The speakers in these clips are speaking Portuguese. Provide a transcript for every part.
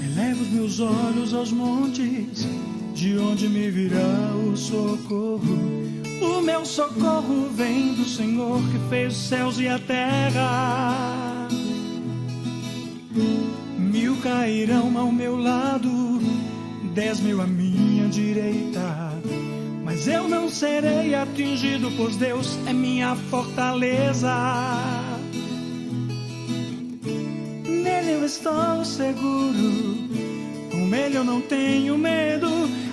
Elevo os meus olhos aos montes, de onde me virá o socorro. O meu socorro vem do Senhor que fez os céus e a terra. 1000 cairão ao meu lado, 10.000 à minha direita, mas eu não serei atingido, pois Deus é minha fortaleza. Nele eu estou seguro, com ele eu não tenho medo.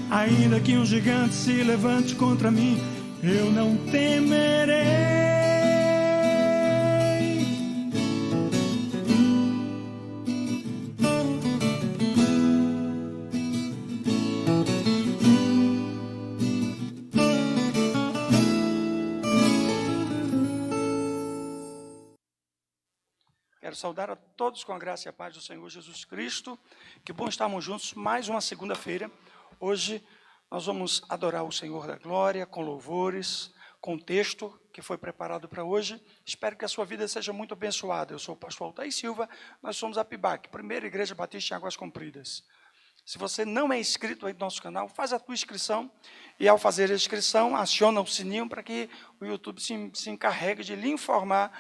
Ainda que um gigante se levante contra mim, eu não temerei. Quero saudar a todos com a graça e a paz do Senhor Jesus Cristo. Que bom estarmos juntos mais uma segunda-feira. Hoje nós vamos adorar o Senhor da glória com louvores, com texto que foi preparado para hoje. Espero que a sua vida seja muito abençoada. Eu sou o pastor Altair Silva, nós somos a PIBAC, Primeira Igreja Batista em Águas Compridas. Se você não é inscrito aí no nosso canal, faz a tua inscrição e ao fazer a inscrição, aciona o sininho para que o YouTube se encarregue de lhe informar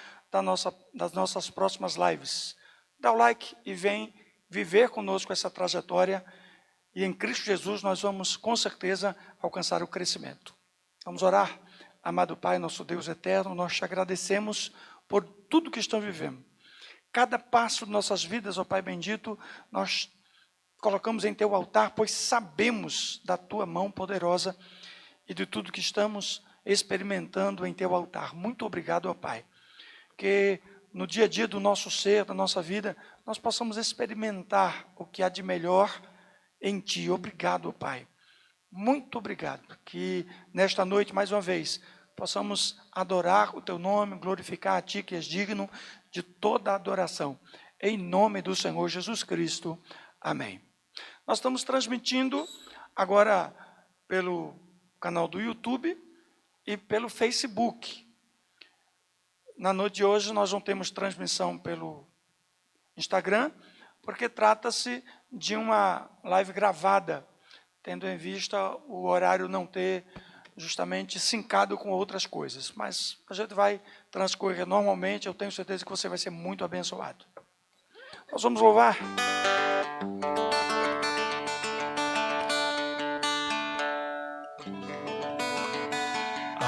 das nossas próximas lives. Dá o like e vem viver conosco essa trajetória e em Cristo Jesus nós vamos com certeza alcançar o crescimento. Vamos orar. Amado Pai, nosso Deus eterno, nós te agradecemos por tudo que estamos vivendo. Cada passo de nossas vidas, ó Pai bendito, nós colocamos em teu altar, pois sabemos da tua mão poderosa e de tudo que estamos experimentando em teu altar. Muito obrigado, ó Pai. Que no dia a dia do nosso ser, da nossa vida, nós possamos experimentar o que há de melhor em Ti. Obrigado, Pai. Muito obrigado. Que nesta noite, mais uma vez, possamos adorar o Teu nome, glorificar a Ti, que és digno de toda a adoração. Em nome do Senhor Jesus Cristo. Amém. Nós estamos transmitindo agora pelo canal do YouTube e pelo Facebook. Na noite de hoje nós não temos transmissão pelo Instagram, porque trata-se de uma live gravada, tendo em vista o horário não ter justamente sincado com outras coisas. Mas a gente vai transcorrer normalmente, eu tenho certeza que você vai ser muito abençoado. Nós vamos louvar.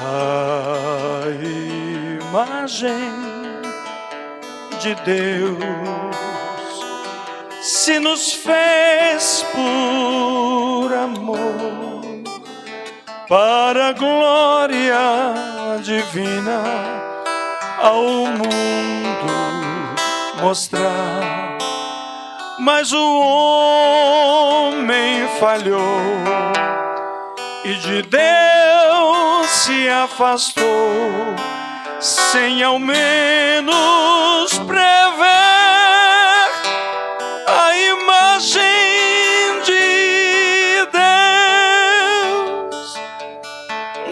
A imagem de Deus se nos fez por amor, para a glória divina ao mundo mostrar. Mas o homem falhou e de Deus se afastou, sem ao menos prever a imagem de Deus.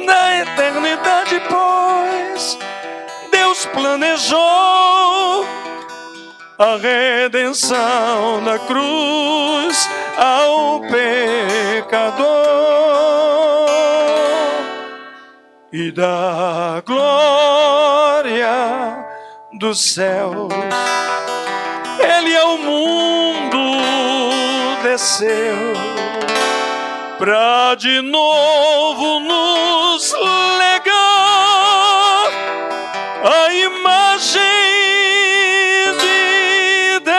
Na eternidade, pois, Deus planejou a redenção da cruz ao pecador, e da glória dos céus Ele ao mundo desceu, pra de novo nos legar a imagem de Deus.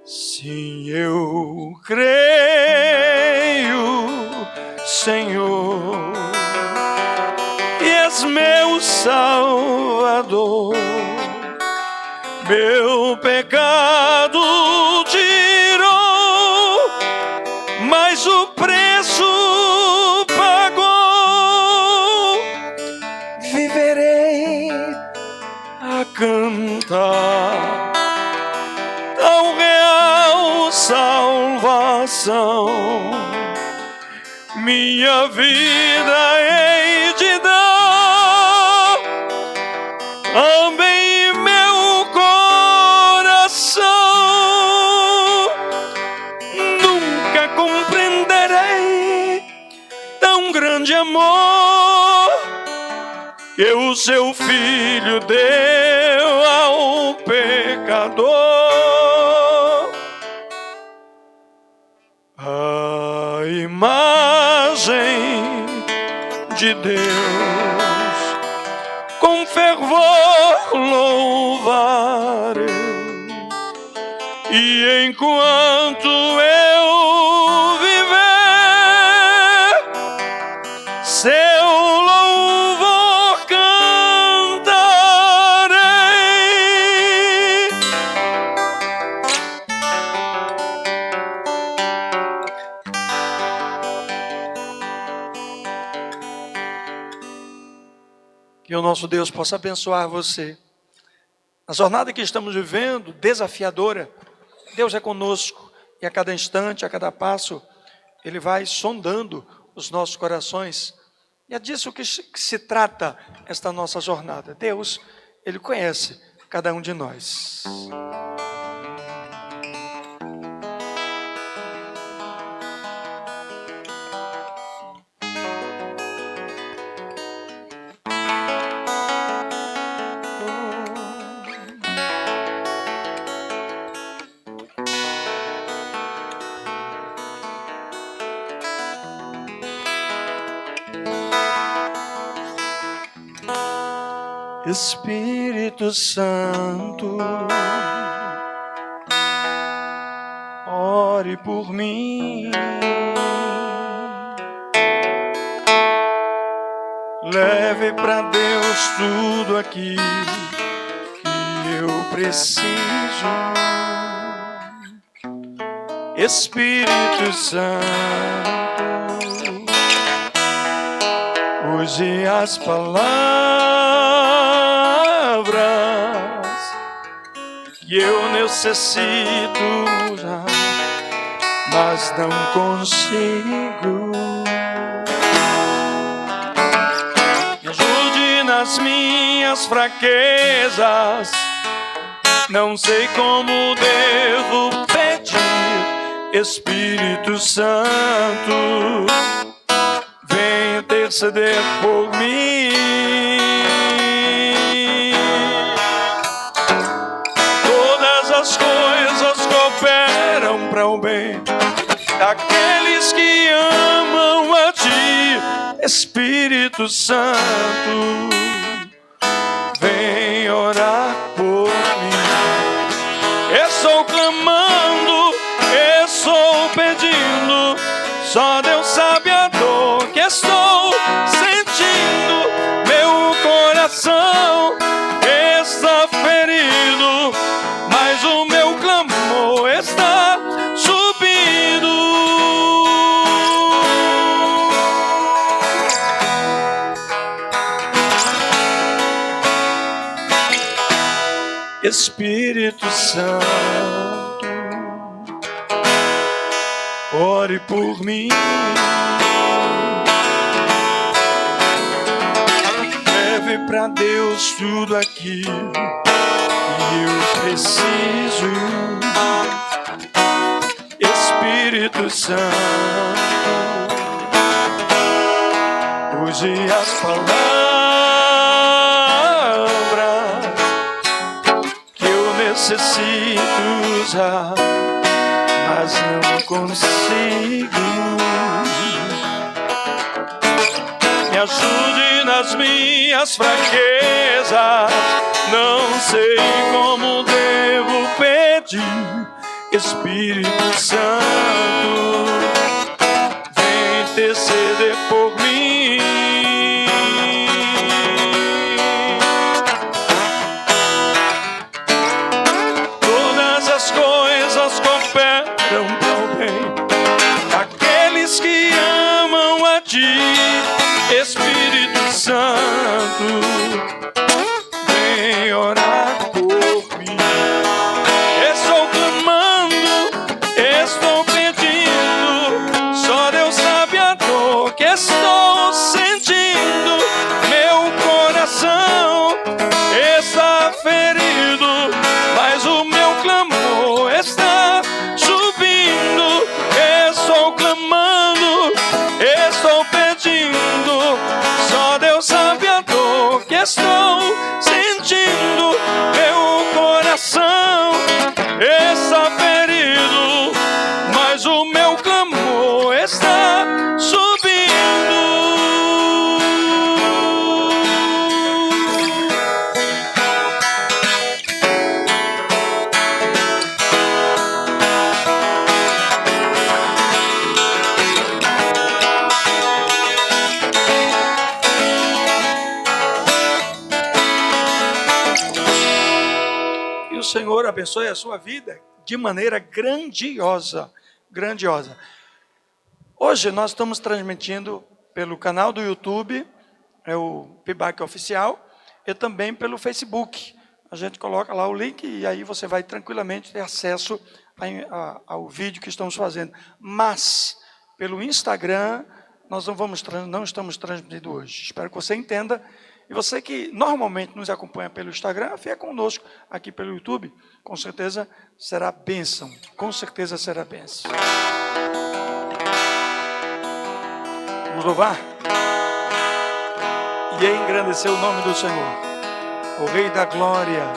Sim, eu creio, Senhor, e és meu Salvador. Meu pecado tirou, mas o preço cantar tão real salvação. Minha vida hei de dar também meu coração. Nunca compreenderei tão grande amor que o seu filho deu ao pecador. A imagem de Deus com fervor louvarei, e enquanto eu viver, seu louvor cantarei. Que o nosso Deus possa abençoar você. A jornada que estamos vivendo, desafiadora, Deus é conosco, e a cada instante, a cada passo, Ele vai sondando os nossos corações. E é disso que se trata esta nossa jornada. Deus, Ele conhece cada um de nós. Espírito Santo, ore por mim, leve para Deus tudo aquilo que eu preciso. Espírito Santo, use as palavras que eu necessito usar, mas não consigo. Me ajude nas minhas fraquezas, não sei como devo pedir. Espírito Santo, vem interceder por mim. Todas as coisas cooperam para o bem daqueles que amam a Ti. Espírito Santo, vem orar por mim. Estou clamando, estou pedindo, só Deus sabe a dor que estou sentindo. Meu coração está ferido, mas o meu clamor está subindo. Espírito Santo, ore por mim. Leve para Deus tudo aquilo que eu preciso. Espírito Santo, use as palavras que eu necessito usar, mas não consigo. Me ajude nas minhas fraquezas, não sei como devo pedir. Espírito Santo, vem interceder por mim. Todas as coisas cooperam para o bem daqueles que amam a Ti. Espírito Santo, vem orar por mim. estou sentindo, meu coração está ferido, mas o meu clamor está subindo. E o Senhor abençoe a sua vida de maneira grandiosa, grandiosa. Hoje nós estamos transmitindo pelo canal do YouTube, é o PIBAC Oficial, e também pelo Facebook. A gente coloca lá o link e aí você vai tranquilamente ter acesso ao vídeo que estamos fazendo. Mas, pelo Instagram, nós não estamos transmitindo hoje. Espero que você entenda. E você que normalmente nos acompanha pelo Instagram, fica conosco aqui pelo YouTube. Com certeza será bênção. Com certeza será bênção. Vamos louvar? E engrandecer o nome do Senhor, o Rei da Glória.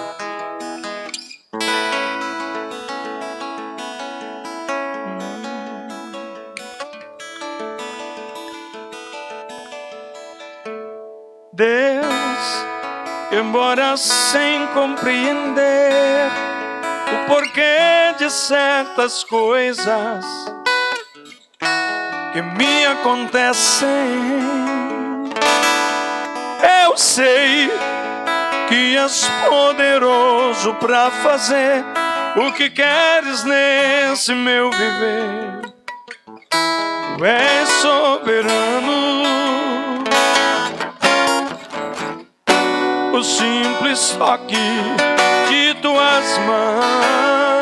Deus, embora sem compreender o porquê de certas coisas que me acontecem, eu sei que és poderoso para fazer o que queres nesse meu viver. Tu és soberano. O simples toque de tuas mãos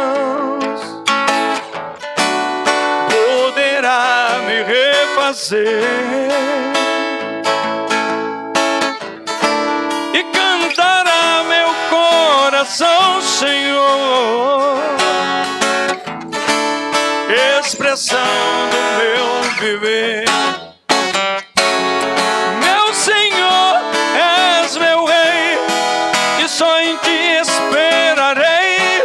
poderá me refazer e cantará meu coração, Senhor, expressão do meu viver. Meu Senhor, és meu Rei, só em ti esperarei.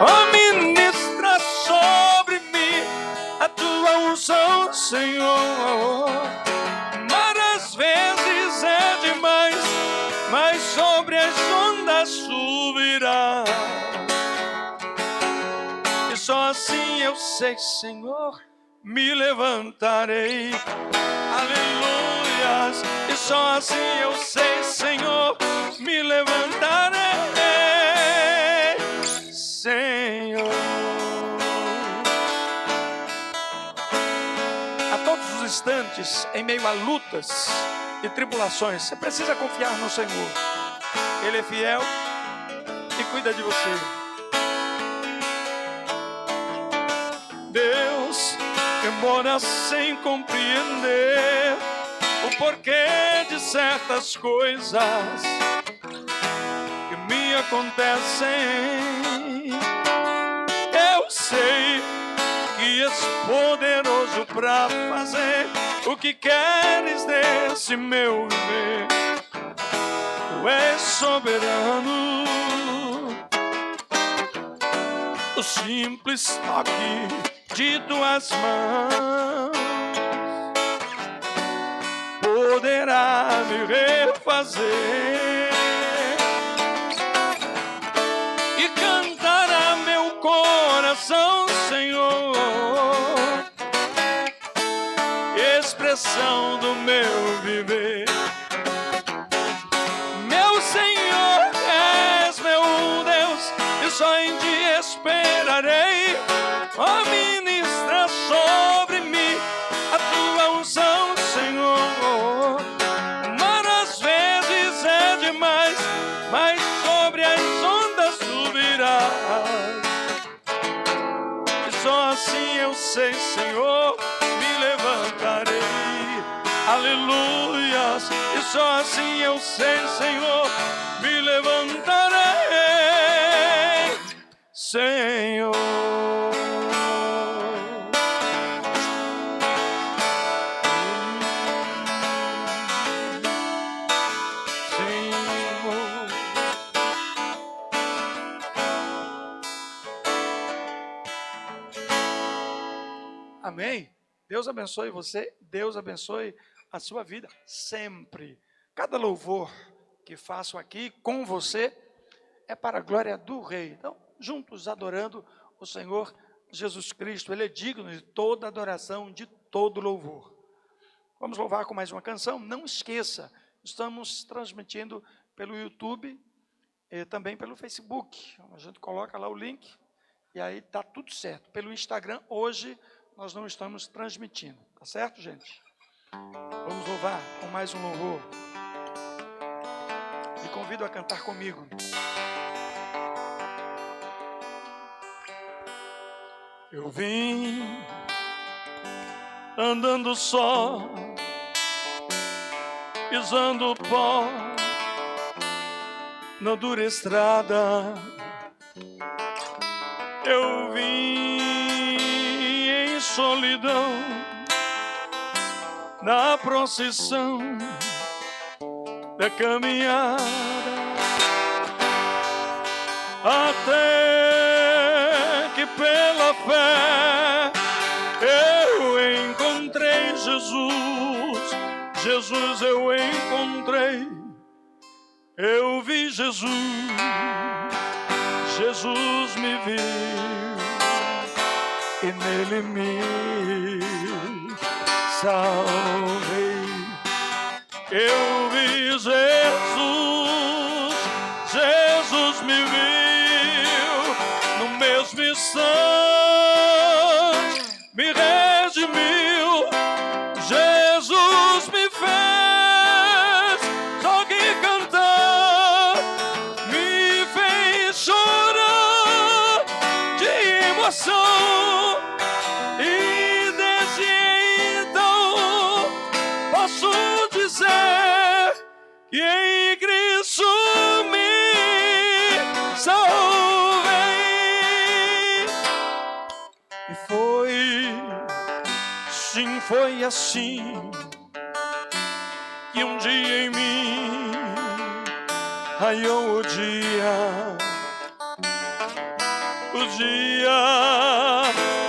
Oh, ministra sobre mim a tua unção, Senhor. Mas às vezes é demais, mas sobre as ondas subirá. E só assim eu sei, Senhor, me levantarei. Aleluias. E só assim eu sei, Senhor, me levantarei, Senhor. A todos os instantes, em meio a lutas e tribulações, você precisa confiar no Senhor. Ele é fiel e cuida de você. Deus, embora sem compreender o porquê de certas coisas que me acontecem, eu sei que és poderoso para fazer o que queres nesse meu viver. Tu és soberano. O simples toque de tuas mãos poderá me refazer e cantará meu coração, Senhor, expressão do meu viver. Meu Senhor, és meu Deus, e só em ti esperarei. Oh, ministra sobre mim a tua unção, Senhor. Mas às vezes é demais, mas sobre as ondas subirás. E só assim eu sei, Senhor, me levantarei. Aleluias. E só assim eu sei, Senhor, me levantarei, Senhor. Sim. Amém? Deus abençoe você, Deus abençoe a sua vida sempre. Cada louvor que faço aqui com você é para a glória do Rei. Então, juntos adorando o Senhor Jesus Cristo, Ele é digno de toda adoração, de todo louvor. Vamos louvar com mais uma canção. Não esqueça, estamos transmitindo pelo YouTube e também pelo Facebook. A gente coloca lá o link e aí está tudo certo. Pelo Instagram, hoje nós não estamos transmitindo, tá certo, gente? Vamos louvar com mais um louvor. E convido a cantar comigo. Eu vim andando só, pisando pó na dura estrada. Eu vim em solidão, na procissão da caminhada, até que pela fé eu encontrei Jesus. Jesus eu encontrei, eu vi Jesus, Jesus me viu e nele me salvei. Eu vi Jesus, Jesus me viu no mesmo instante, me redimiu, Jesus me fez sorrir, cantar, me fez chorar de emoção, e desde então posso dizer que em Cristo me salvei. E foi assim que um dia em mim raiou o dia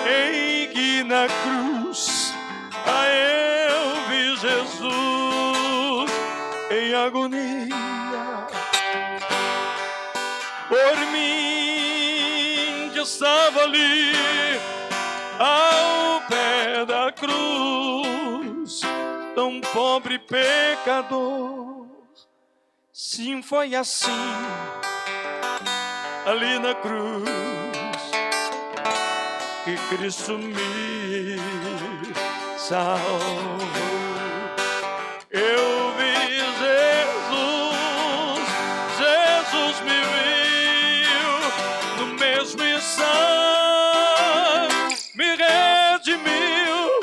em que na cruz eu vi Jesus em agonia por mim, que estava ali ao pé da cruz, tão pobre pecador. Sim, foi assim ali na cruz que Cristo me salvou. Eu vi Jesus, Jesus me viu no mesmo instante, me redimiu,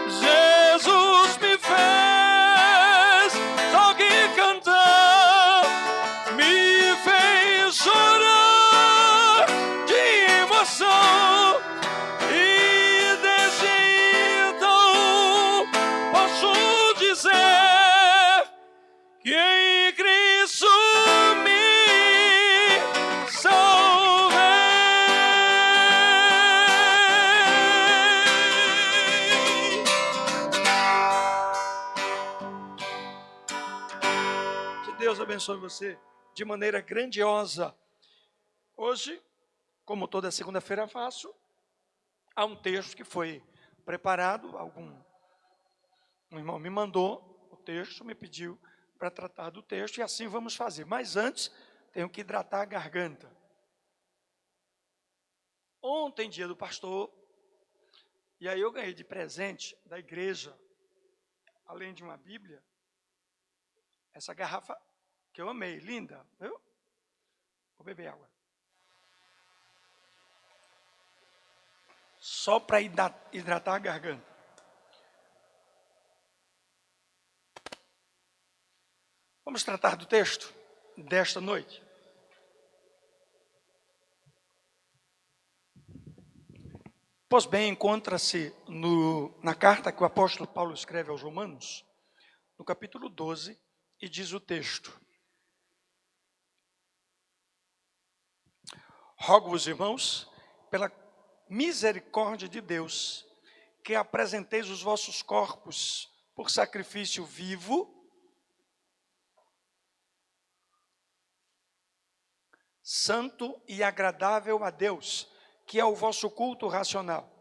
Jesus me fez sorrir, cantar, me fez chorar de emoção, e desde então posso dizer que em Cristo me salvei. Que Deus abençoe você de maneira grandiosa. Hoje, como toda segunda-feira faço, há um texto que foi preparado, um irmão me mandou o texto, me pediu para tratar do texto, e assim vamos fazer. Mas antes, tenho que hidratar a garganta. Ontem, dia do pastor, e aí eu ganhei de presente da igreja, além de uma Bíblia, essa garrafa que eu amei, linda, viu? Vou beber água. Só para hidratar a garganta. Vamos tratar do texto desta noite. Pois bem, encontra-se na carta que o apóstolo Paulo escreve aos Romanos, no capítulo 12, e diz o texto: rogo-vos, irmãos, pela misericórdia de Deus, que apresenteis os vossos corpos por sacrifício vivo, santo e agradável a Deus, que é o vosso culto racional.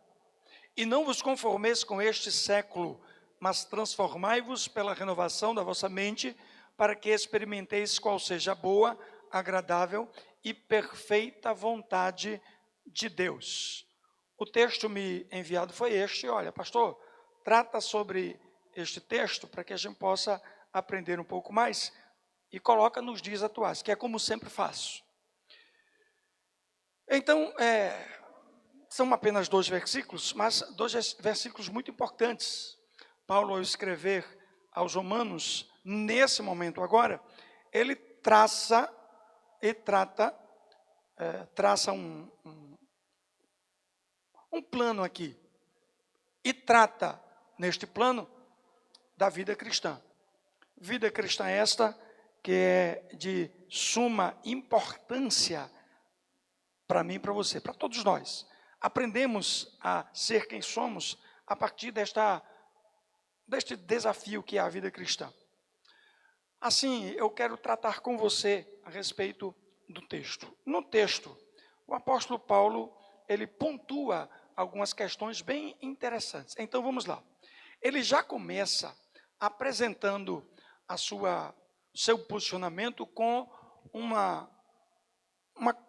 E não vos conformeis com este século, mas transformai-vos pela renovação da vossa mente, para que experimenteis qual seja a boa, agradável e perfeita vontade de Deus. O texto me enviado foi este. Olha, pastor, trata sobre este texto para que a gente possa aprender um pouco mais e coloca nos dias atuais, que é como sempre faço. Então, são apenas 2 versículos, mas 2 versículos muito importantes. Paulo, ao escrever aos Romanos, nesse momento agora, ele traça um plano aqui. E trata, neste plano, da vida cristã. Vida cristã esta que é de suma importância para mim e para você, para todos nós. Aprendemos a ser quem somos a partir deste desafio que é a vida cristã. Assim, eu quero tratar com você a respeito do texto. No texto, o apóstolo Paulo, ele pontua algumas questões bem interessantes. Então, vamos lá. Ele já começa apresentando seu posicionamento com uma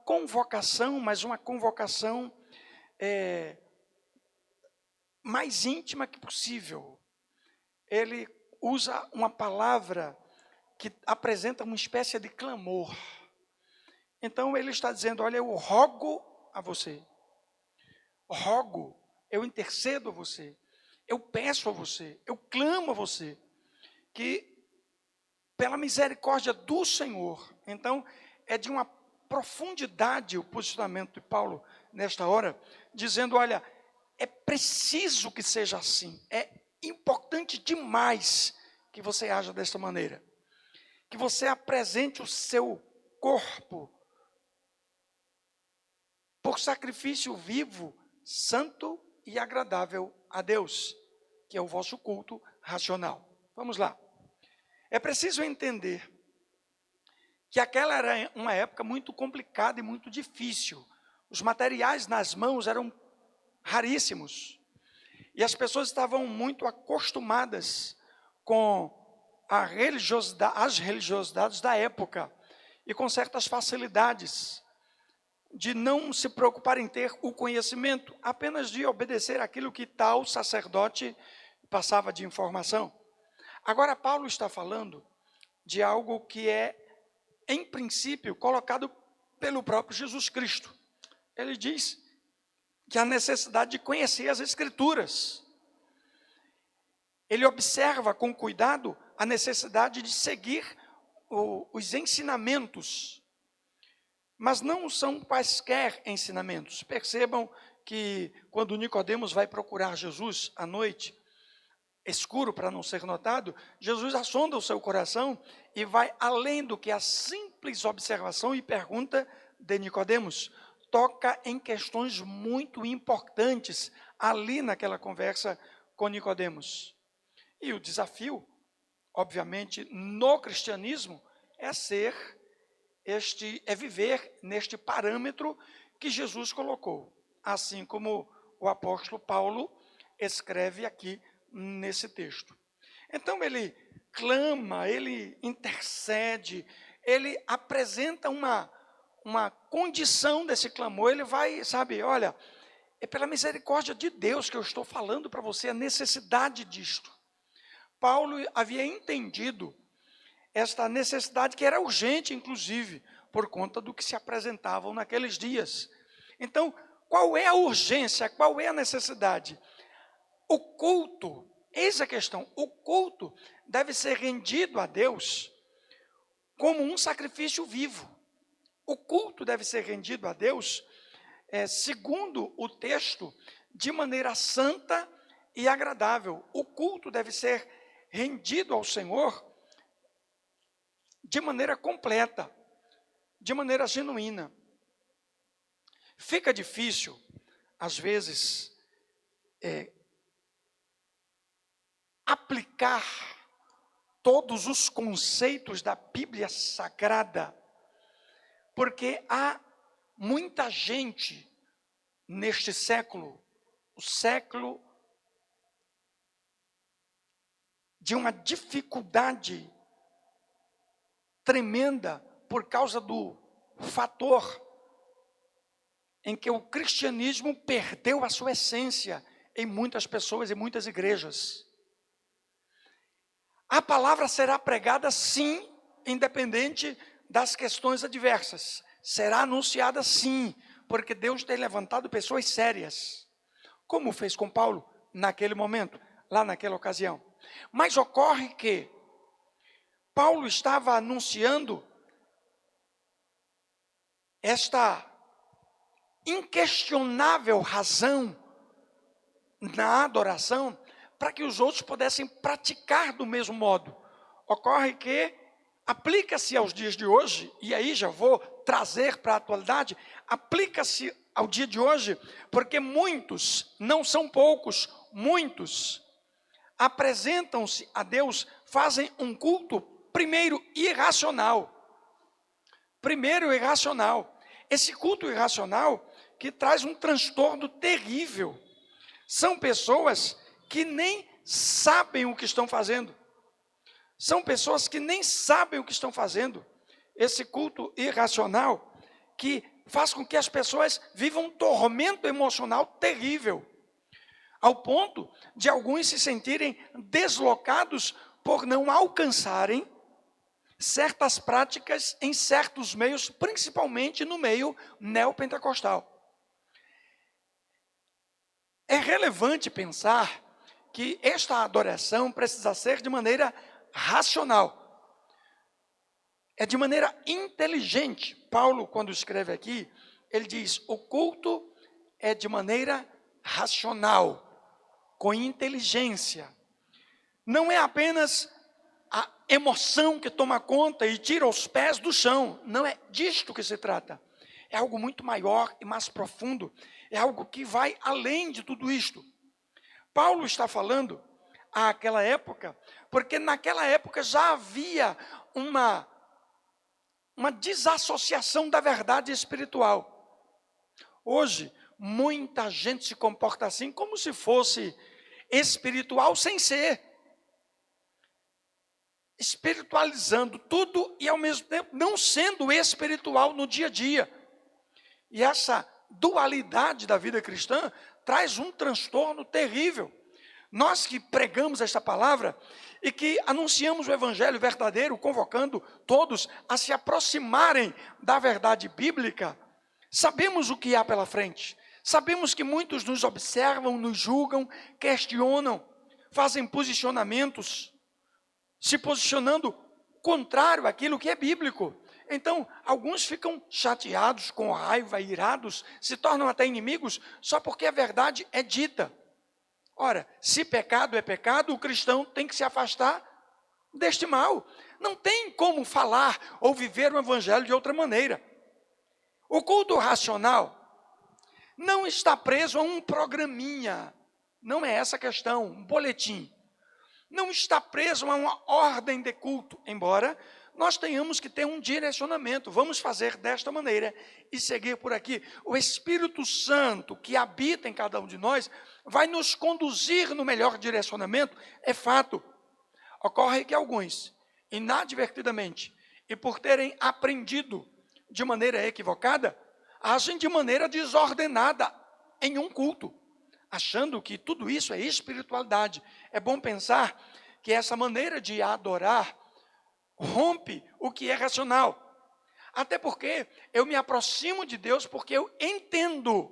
convocação, mas uma convocação mais íntima que possível. Ele usa uma palavra que apresenta uma espécie de clamor. Então ele está dizendo, olha, eu rogo a você, eu intercedo a você, eu peço a você, eu clamo a você, que pela misericórdia do Senhor. Então é de uma profundidade o posicionamento de Paulo nesta hora, dizendo, olha, é preciso que seja assim, é importante demais que você haja desta maneira, que você apresente o seu corpo por sacrifício vivo, santo e agradável a Deus, que é o vosso culto racional. Vamos lá. É preciso entender que aquela era uma época muito complicada e muito difícil. Os materiais nas mãos eram raríssimos. E as pessoas estavam muito acostumadas com as religiosidades da época e com certas facilidades de não se preocupar em ter o conhecimento, apenas de obedecer aquilo que tal sacerdote passava de informação. Agora, Paulo está falando de algo que é, em princípio, colocado pelo próprio Jesus Cristo. Ele diz que há necessidade de conhecer as Escrituras. Ele observa com cuidado a necessidade de seguir os ensinamentos, mas não são quaisquer ensinamentos. Percebam que quando Nicodemos vai procurar Jesus à noite, escuro para não ser notado, Jesus assonda o seu coração e vai além do que a simples observação e pergunta de Nicodemos. Toca em questões muito importantes ali naquela conversa com Nicodemos. E o desafio, obviamente, no cristianismo é viver neste parâmetro que Jesus colocou, assim como o apóstolo Paulo escreve aqui nesse texto. Então ele clama, ele intercede, ele apresenta uma condição desse clamor. Ele vai, olha, é pela misericórdia de Deus que eu estou falando para você a necessidade disto. Paulo havia entendido esta necessidade que era urgente, inclusive, por conta do que se apresentavam naqueles dias. Então, qual é a urgência, qual é a necessidade? O culto, eis a questão, o culto deve ser rendido a Deus como um sacrifício vivo. O culto deve ser rendido a Deus, segundo o texto, de maneira santa e agradável. O culto deve ser rendido ao Senhor de maneira completa, de maneira genuína. Fica difícil, às vezes, aplicar todos os conceitos da Bíblia Sagrada, porque há muita gente neste século, o século de uma dificuldade tremenda por causa do fator em que o cristianismo perdeu a sua essência em muitas pessoas e muitas igrejas. A palavra será pregada sim, independente das questões adversas. Será anunciada sim, porque Deus tem levantado pessoas sérias, como fez com Paulo naquele momento, lá naquela ocasião. Mas ocorre que Paulo estava anunciando esta inquestionável razão na adoração para que os outros pudessem praticar do mesmo modo. Ocorre que aplica-se aos dias de hoje, e aí já vou trazer para a atualidade, aplica-se ao dia de hoje, porque muitos, não são poucos, muitos, apresentam-se a Deus, fazem um culto, primeiro irracional. Primeiro irracional. Esse culto irracional que traz um transtorno terrível. São pessoas que nem sabem o que estão fazendo. São pessoas que nem sabem o que estão fazendo. Esse culto irracional que faz com que as pessoas vivam um tormento emocional terrível, ao ponto de alguns se sentirem deslocados por não alcançarem certas práticas em certos meios, principalmente no meio neopentecostal. É relevante pensar que esta adoração precisa ser de maneira racional. É de maneira inteligente. Paulo, quando escreve aqui, ele diz, o culto é de maneira racional, com inteligência. Não é apenas a emoção que toma conta e tira os pés do chão. Não é disto que se trata. É algo muito maior e mais profundo. É algo que vai além de tudo isto. Paulo está falando àquela época, porque naquela época já havia uma desassociação da verdade espiritual. Hoje, muita gente se comporta assim, como se fosse espiritual sem ser. Espiritualizando tudo e ao mesmo tempo não sendo espiritual no dia a dia. E essa dualidade da vida cristã traz um transtorno terrível. Nós que pregamos esta palavra e que anunciamos o evangelho verdadeiro, convocando todos a se aproximarem da verdade bíblica, sabemos o que há pela frente. Sabemos que muitos nos observam, nos julgam, questionam, fazem posicionamentos, se posicionando contrário àquilo que é bíblico. Então, alguns ficam chateados, com raiva, irados, se tornam até inimigos, só porque a verdade é dita. Ora, se pecado é pecado, o cristão tem que se afastar deste mal. Não tem como falar ou viver o evangelho de outra maneira. O culto racional não está preso a um programinha, não é essa a questão, um boletim. Não está preso a uma ordem de culto, embora nós tenhamos que ter um direcionamento. Vamos fazer desta maneira e seguir por aqui. O Espírito Santo que habita em cada um de nós vai nos conduzir no melhor direcionamento, é fato. Ocorre que alguns, inadvertidamente, e por terem aprendido de maneira equivocada, agem de maneira desordenada em um culto, achando que tudo isso é espiritualidade. É bom pensar que essa maneira de adorar rompe o que é racional. Até porque eu me aproximo de Deus porque eu entendo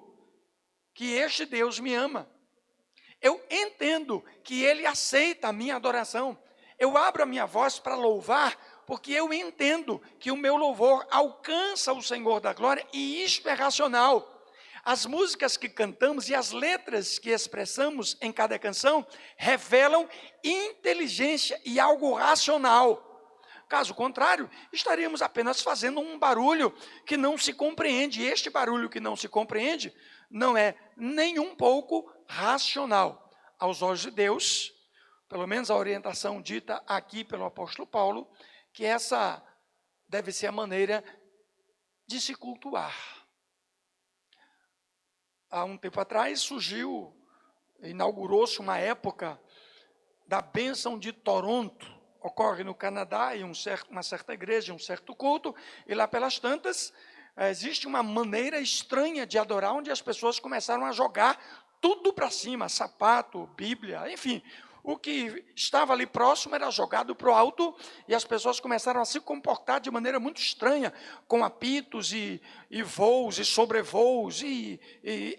que este Deus me ama. Eu entendo que Ele aceita a minha adoração. Eu abro a minha voz para louvar porque eu entendo que o meu louvor alcança o Senhor da glória e isto é racional. As músicas que cantamos e as letras que expressamos em cada canção revelam inteligência e algo racional. Caso contrário, estaríamos apenas fazendo um barulho que não se compreende. E este barulho que não se compreende não é nem um pouco racional. Aos olhos de Deus, pelo menos a orientação dita aqui pelo apóstolo Paulo, que essa deve ser a maneira de se cultuar. Há um tempo atrás inaugurou-se uma época da bênção de Toronto. Ocorre no Canadá, em uma certa igreja, um certo culto, e lá pelas tantas, existe uma maneira estranha de adorar, onde as pessoas começaram a jogar tudo para cima, sapato, Bíblia, enfim. O que estava ali próximo era jogado para o alto, e as pessoas começaram a se comportar de maneira muito estranha, com apitos e voos e sobrevoos, e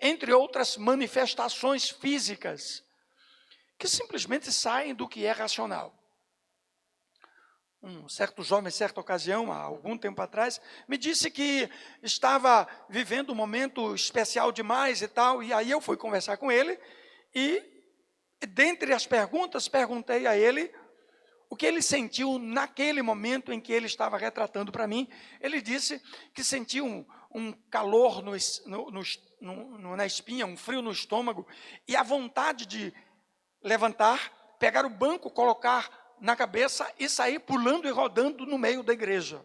entre outras manifestações físicas, que simplesmente saem do que é racional. Um certo jovem, em certa ocasião, há algum tempo atrás, me disse que estava vivendo um momento especial demais e tal, e aí eu fui conversar com ele, e dentre as perguntas, perguntei a ele o que ele sentiu naquele momento em que ele estava retratando para mim. Ele disse que sentiu um calor na espinha, um frio no estômago, e a vontade de levantar, pegar o banco, colocar na cabeça e sair pulando e rodando no meio da igreja.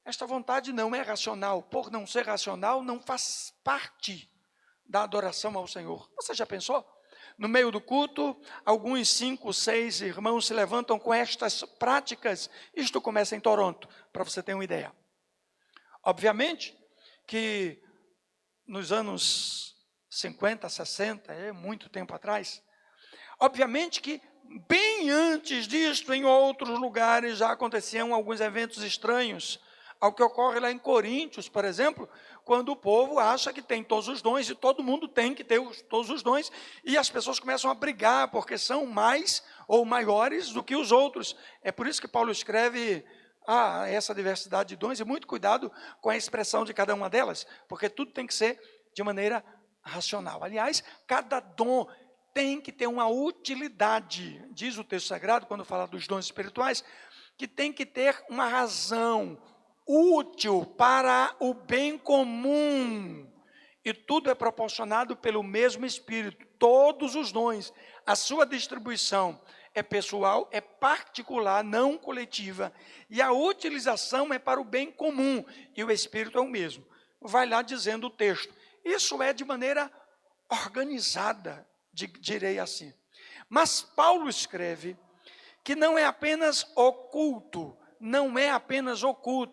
Esta vontade não é racional. Por não ser racional, não faz parte da adoração ao Senhor. Você já pensou? No meio do culto, alguns 5, 6 irmãos se levantam com estas práticas. Isto começa em Toronto, para você ter uma ideia. Obviamente que nos anos 50, 60, muito tempo atrás, obviamente que bem antes disto, em outros lugares já aconteciam alguns eventos estranhos, ao que ocorre lá em Coríntios, por exemplo, quando o povo acha que tem todos os dons, e todo mundo tem que ter todos os dons, e as pessoas começam a brigar, porque são mais ou maiores do que os outros. É por isso que Paulo escreve essa diversidade de dons, e muito cuidado com a expressão de cada uma delas, porque tudo tem que ser de maneira racional. Aliás, cada dom tem que ter uma utilidade, diz o texto sagrado, quando fala dos dons espirituais, que tem que ter uma razão útil para o bem comum, e tudo é proporcionado pelo mesmo Espírito. Todos os dons, a sua distribuição é pessoal, é particular, não coletiva, e a utilização é para o bem comum, e o Espírito é o mesmo. Vai lá dizendo o texto. Isso é de maneira organizada, direi assim. Mas Paulo escreve que não é apenas oculto,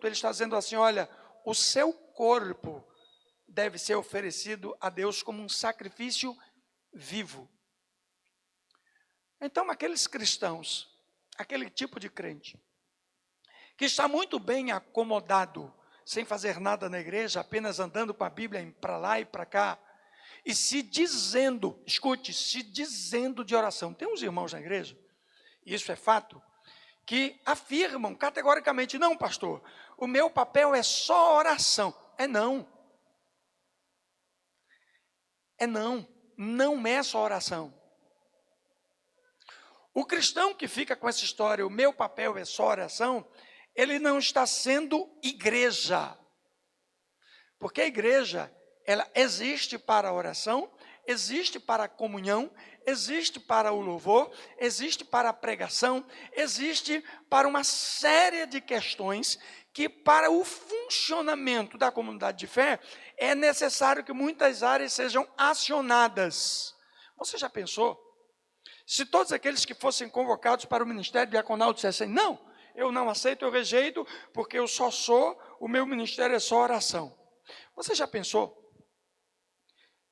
ele está dizendo assim, olha, o seu corpo deve ser oferecido a Deus como um sacrifício vivo. Então, aqueles cristãos, aquele tipo de crente, que está muito bem acomodado, sem fazer nada na igreja, apenas andando com a Bíblia para lá e para cá, e se dizendo de oração. Tem uns irmãos na igreja, isso é fato, que afirmam categoricamente, não, pastor, o meu papel é só oração. Não é só oração. O cristão que fica com essa história, o meu papel é só oração, ele não está sendo igreja, porque a igreja, ela existe para a oração, existe para a comunhão, existe para o louvor, existe para a pregação, existe para uma série de questões que, para o funcionamento da comunidade de fé, é necessário que muitas áreas sejam acionadas. Você já pensou? Se todos aqueles que fossem convocados para o ministério diaconal dissessem, não, eu não aceito, eu rejeito, porque o meu ministério é só oração. Você já pensou?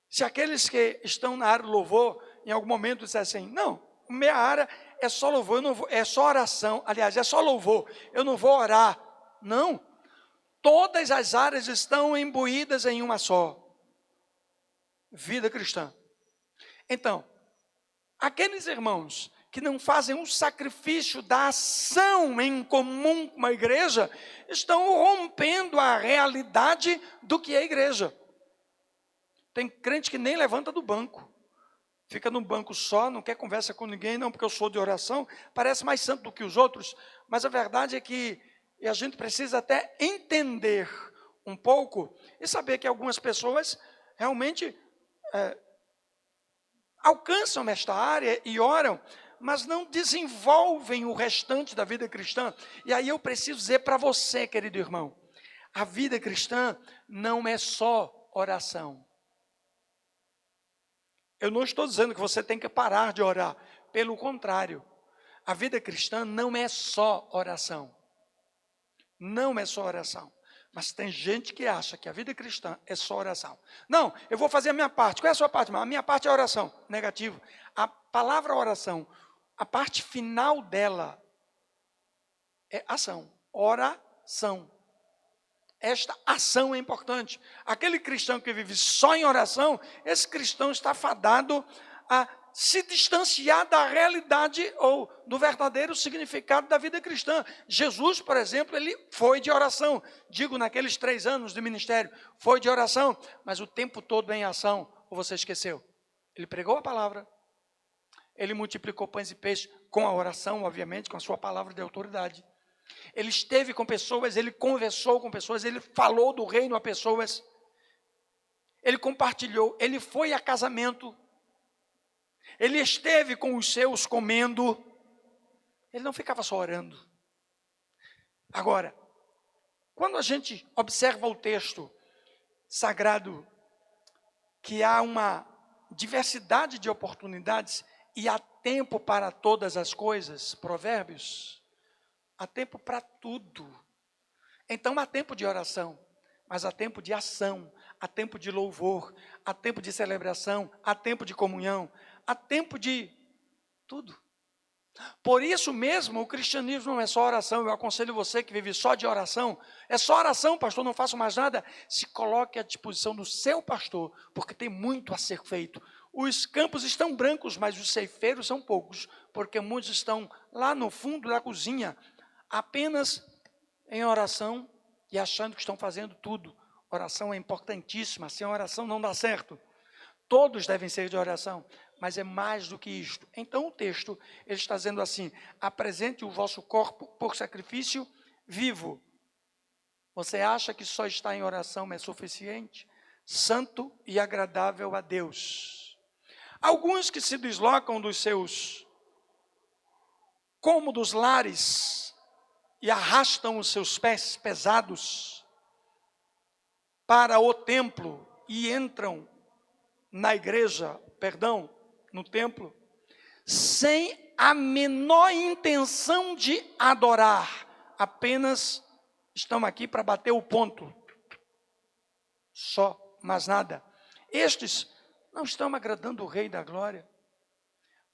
Se aqueles que estão na área do louvor, em algum momento dissessem, não, minha área é só louvor, é só oração, aliás, é só louvor, eu não vou orar. Não, todas as áreas estão imbuídas em uma só, vida cristã. Então, aqueles irmãos que não fazem um sacrifício da ação em comum com a igreja, estão rompendo a realidade do que é a igreja. Tem crente que nem levanta do banco, fica num banco só, não quer conversa com ninguém, não, porque eu sou de oração, parece mais santo do que os outros, mas a verdade é que a gente precisa até entender um pouco, e saber que algumas pessoas realmente alcançam esta área e oram, mas não desenvolvem o restante da vida cristã. E aí eu preciso dizer para você, querido irmão, a vida cristã não é só oração. Eu não estou dizendo que você tem que parar de orar. Pelo contrário, a vida cristã não é só oração. Não é só oração. Mas tem gente que acha que a vida cristã é só oração. Não, eu vou fazer a minha parte. Qual é a sua parte? A minha parte é a oração. Negativo. A palavra oração, a parte final dela é ação. Oração. Esta ação é importante. Aquele cristão que vive só em oração, esse cristão está fadado a se distanciar da realidade ou do verdadeiro significado da vida cristã. Jesus, por exemplo, ele foi de oração. Digo, naqueles 3 anos de ministério, foi de oração, mas o tempo todo em ação. Ou você esqueceu? Ele pregou a palavra, ele multiplicou pães e peixes com a oração, obviamente, com a sua palavra de autoridade. Ele esteve com pessoas, ele conversou com pessoas, ele falou do reino a pessoas, ele compartilhou, ele foi a casamento, ele esteve com os seus comendo, ele não ficava só orando. Agora, quando a gente observa o texto sagrado, que há uma diversidade de oportunidades e há tempo para todas as coisas, Provérbios, há tempo para tudo. Então há tempo de oração, mas há tempo de ação, há tempo de louvor, há tempo de celebração, há tempo de comunhão, há tempo de tudo. Por isso mesmo, o cristianismo não é só oração. Eu aconselho você que vive só de oração. É só oração, pastor, não faço mais nada. Se coloque à disposição do seu pastor, porque tem muito a ser feito. Os campos estão brancos, mas os ceifeiros são poucos, porque muitos estão lá no fundo da cozinha, apenas em oração e achando que estão fazendo tudo. Oração é importantíssima, sem oração não dá certo. Todos devem ser de oração, mas é mais do que isto. Então o texto, ele está dizendo assim: apresente o vosso corpo por sacrifício vivo. Você acha que só estar em oração é suficiente? Santo e agradável a Deus. Alguns que se deslocam dos seus cômodos lares e arrastam os seus pés pesados para o templo e entram na igreja, no templo, sem a menor intenção de adorar, apenas estão aqui para bater o ponto, só, mais nada. Estes não estão agradando o Rei da Glória.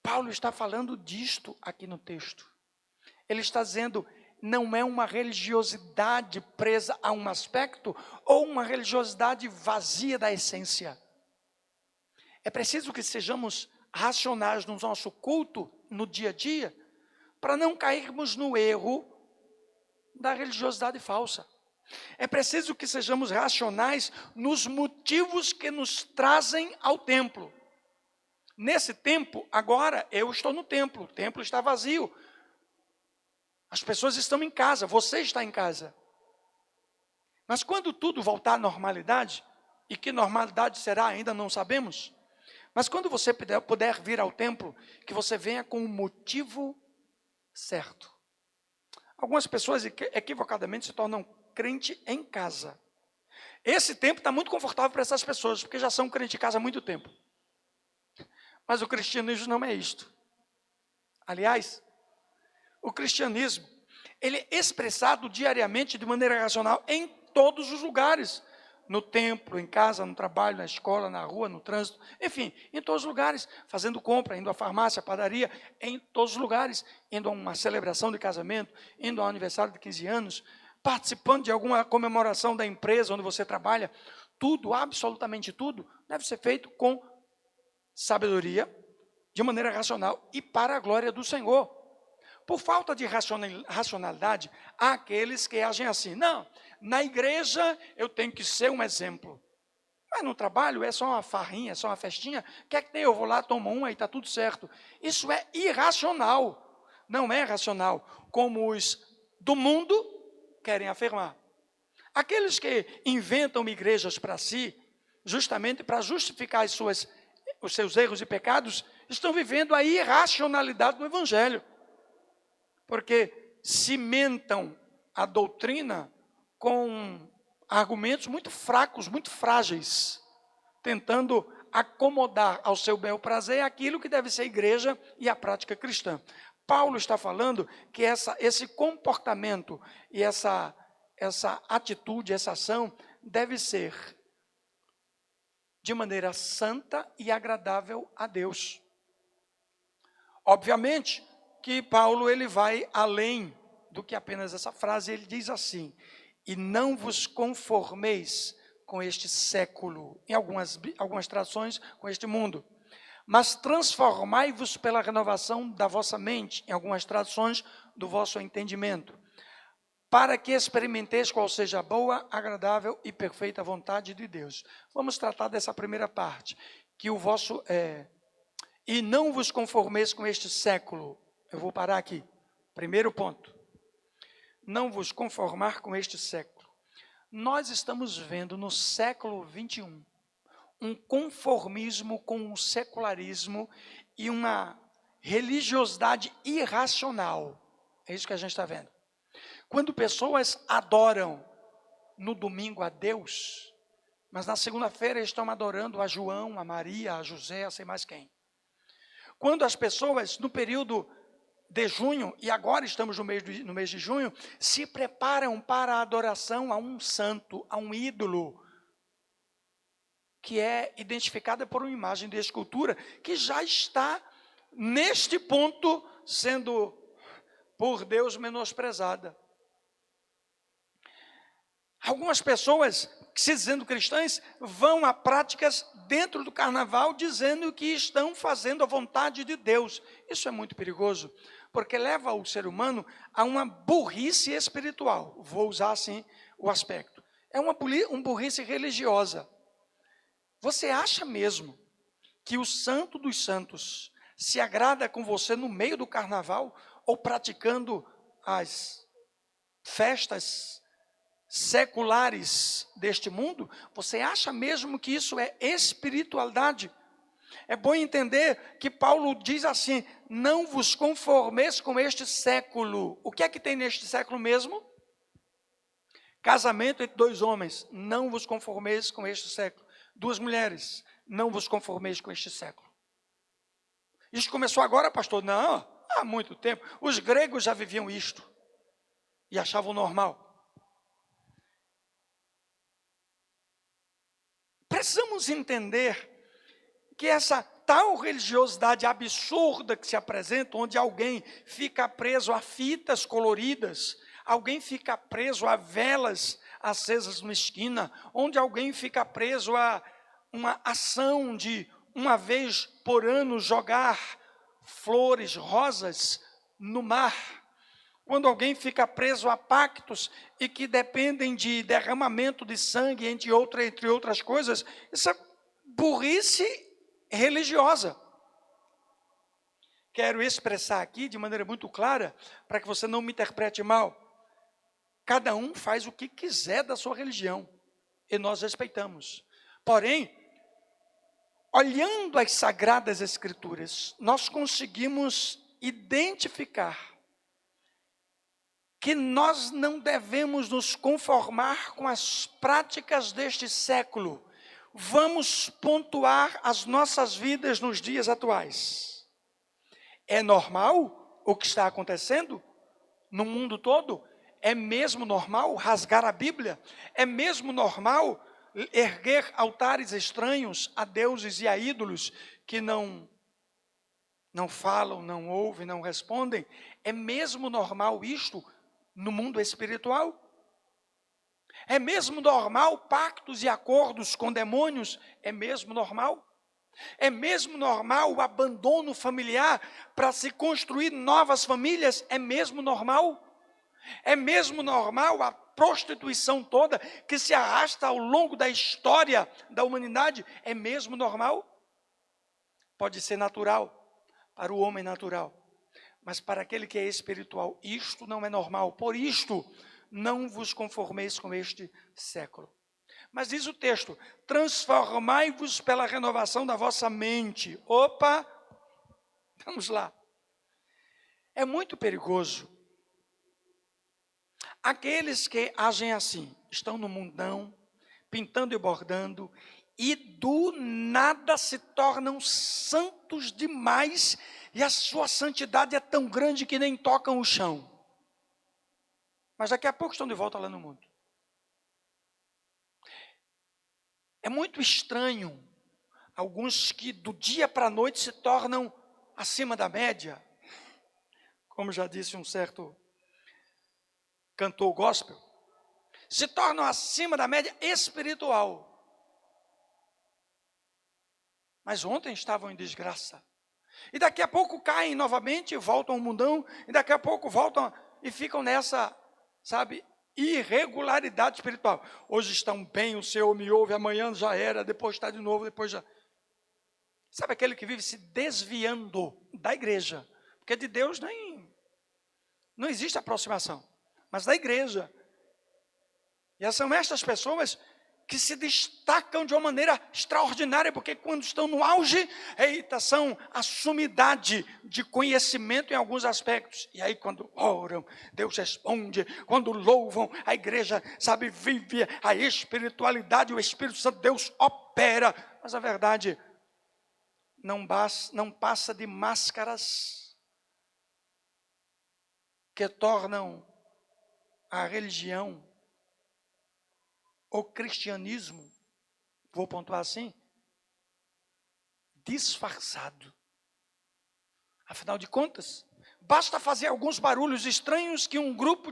Paulo está falando disto aqui no texto. Ele está dizendo, não é uma religiosidade presa a um aspecto ou uma religiosidade vazia da essência. É preciso que sejamos racionais no nosso culto, no dia a dia, para não cairmos no erro da religiosidade falsa. É preciso que sejamos racionais nos motivos que nos trazem ao templo. Nesse tempo, agora, eu estou no templo, o templo está vazio. As pessoas estão em casa, você está em casa. Mas quando tudo voltar à normalidade, e que normalidade será, ainda não sabemos, mas quando você puder vir ao templo, que você venha com o motivo certo. Algumas pessoas equivocadamente se tornam crente em casa. Esse tempo está muito confortável para essas pessoas, porque já são crente em casa há muito tempo. Mas o cristianismo não é isto. Aliás, o cristianismo, ele é expressado diariamente de maneira racional em todos os lugares. No templo, em casa, no trabalho, na escola, na rua, no trânsito, enfim, em todos os lugares, fazendo compra, indo à farmácia, à padaria, em todos os lugares, indo a uma celebração de casamento, indo ao aniversário de 15 anos, participando de alguma comemoração da empresa onde você trabalha, tudo, absolutamente tudo, deve ser feito com sabedoria, de maneira racional e para a glória do Senhor. Por falta de racionalidade, há aqueles que agem assim, não, na igreja eu tenho que ser um exemplo, mas no trabalho é só uma farrinha, é só uma festinha, quer que tem, eu vou lá, tomo uma e está tudo certo. Isso é irracional, não é racional, como os do mundo querem afirmar. Aqueles que inventam igrejas para si, justamente para justificar os seus erros e pecados, estão vivendo a irracionalidade do Evangelho. Porque cimentam a doutrina com argumentos muito fracos, muito frágeis, tentando acomodar ao seu bel prazer aquilo que deve ser a igreja e a prática cristã. Paulo está falando que esse comportamento e essa atitude, essa ação, deve ser de maneira santa e agradável a Deus. Obviamente que Paulo ele vai além do que apenas essa frase, ele diz assim: e não vos conformeis com este século, em algumas traduções, com este mundo, mas transformai-vos pela renovação da vossa mente, em algumas traduções, do vosso entendimento, para que experimenteis qual seja a boa, agradável e perfeita vontade de Deus. Vamos tratar dessa primeira parte, que o vosso e não vos conformeis com este século. Eu vou parar aqui. Primeiro ponto. Não vos conformar com este século. Nós estamos vendo no século 21 um conformismo com o secularismo e uma religiosidade irracional. É isso que a gente está vendo. Quando pessoas adoram no domingo a Deus, mas na segunda-feira estão adorando a João, a Maria, a José, a sei mais quem. Quando as pessoas, no período de junho, e agora estamos no mês de junho, se preparam para a adoração a um santo, a um ídolo, que é identificada por uma imagem de escultura, que já está, neste ponto, sendo por Deus menosprezada. Algumas pessoas, se dizendo cristãs, vão a práticas dentro do carnaval, dizendo que estão fazendo a vontade de Deus. Isso é muito perigoso, porque leva o ser humano a uma burrice espiritual. Vou usar assim o aspecto. É uma burrice religiosa. Você acha mesmo que o santo dos santos se agrada com você no meio do carnaval ou praticando as festas seculares deste mundo? Você acha mesmo que isso é espiritualidade? É bom entender que Paulo diz assim: não vos conformeis com este século. O que é que tem neste século mesmo? Casamento entre dois homens, não vos conformeis com este século. Duas mulheres, não vos conformeis com este século. Isso começou agora, pastor? Não, há muito tempo. Os gregos já viviam isto e achavam normal. Precisamos entender que essa tal religiosidade absurda que se apresenta, onde alguém fica preso a fitas coloridas, alguém fica preso a velas acesas numa esquina, onde alguém fica preso a uma ação de uma vez por ano jogar flores, rosas no mar, quando alguém fica preso a pactos e que dependem de derramamento de sangue, entre outras coisas, isso é burrice religiosa. Quero expressar aqui de maneira muito clara, para que você não me interprete mal. Cada um faz o que quiser da sua religião, e nós respeitamos. Porém, olhando as Sagradas Escrituras, nós conseguimos identificar que nós não devemos nos conformar com as práticas deste século. Vamos pontuar as nossas vidas nos dias atuais. É normal o que está acontecendo no mundo todo? É mesmo normal rasgar a Bíblia? É mesmo normal erguer altares estranhos a deuses e a ídolos que não falam, não ouvem, não respondem? É mesmo normal isto no mundo espiritual? É mesmo normal pactos e acordos com demônios? É mesmo normal? É mesmo normal o abandono familiar para se construir novas famílias? É mesmo normal? É mesmo normal a prostituição toda que se arrasta ao longo da história da humanidade? É mesmo normal? Pode ser natural para o homem natural, mas para aquele que é espiritual, isto não é normal. Por isto, não vos conformeis com este século. Mas diz o texto, transformai-vos pela renovação da vossa mente. Opa, vamos lá. É muito perigoso. Aqueles que agem assim, estão no mundão, pintando e bordando, e do nada se tornam santos demais, e a sua santidade é tão grande que nem tocam o chão. Mas daqui a pouco estão de volta lá no mundo. É muito estranho alguns que do dia para a noite se tornam acima da média. Como já disse um certo cantor gospel, se tornam acima da média espiritual. Mas ontem estavam em desgraça. E daqui a pouco caem novamente, voltam ao mundão, e daqui a pouco voltam e ficam nessa, sabe, irregularidade espiritual. Hoje estão bem, o Senhor me ouve, amanhã já era, depois está de novo, depois já... Sabe aquele que vive se desviando da igreja? Porque de Deus não existe aproximação, mas da igreja. E são estas pessoas que se destacam de uma maneira extraordinária, porque quando estão no auge, são a sumidade de conhecimento em alguns aspectos. E aí quando oram, Deus responde, quando louvam, a igreja, sabe, vive a espiritualidade, o Espírito Santo de Deus opera. Mas a verdade não passa de máscaras que tornam a religião, o cristianismo, vou pontuar assim, disfarçado. Afinal de contas, basta fazer alguns barulhos estranhos que um grupo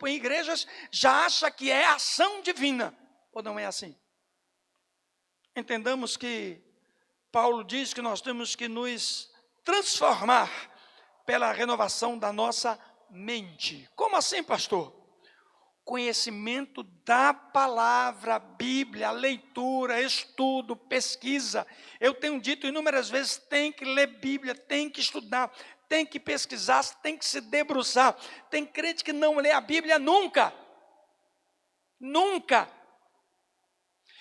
em igrejas já acha que é ação divina. Ou não é assim? Entendamos que Paulo diz que nós temos que nos transformar pela renovação da nossa mente. Como assim, pastor? Conhecimento da palavra, Bíblia, leitura, estudo, pesquisa. Eu tenho dito inúmeras vezes, tem que ler Bíblia, tem que estudar, tem que pesquisar, tem que se debruçar. Tem crente que não lê a Bíblia nunca. Nunca.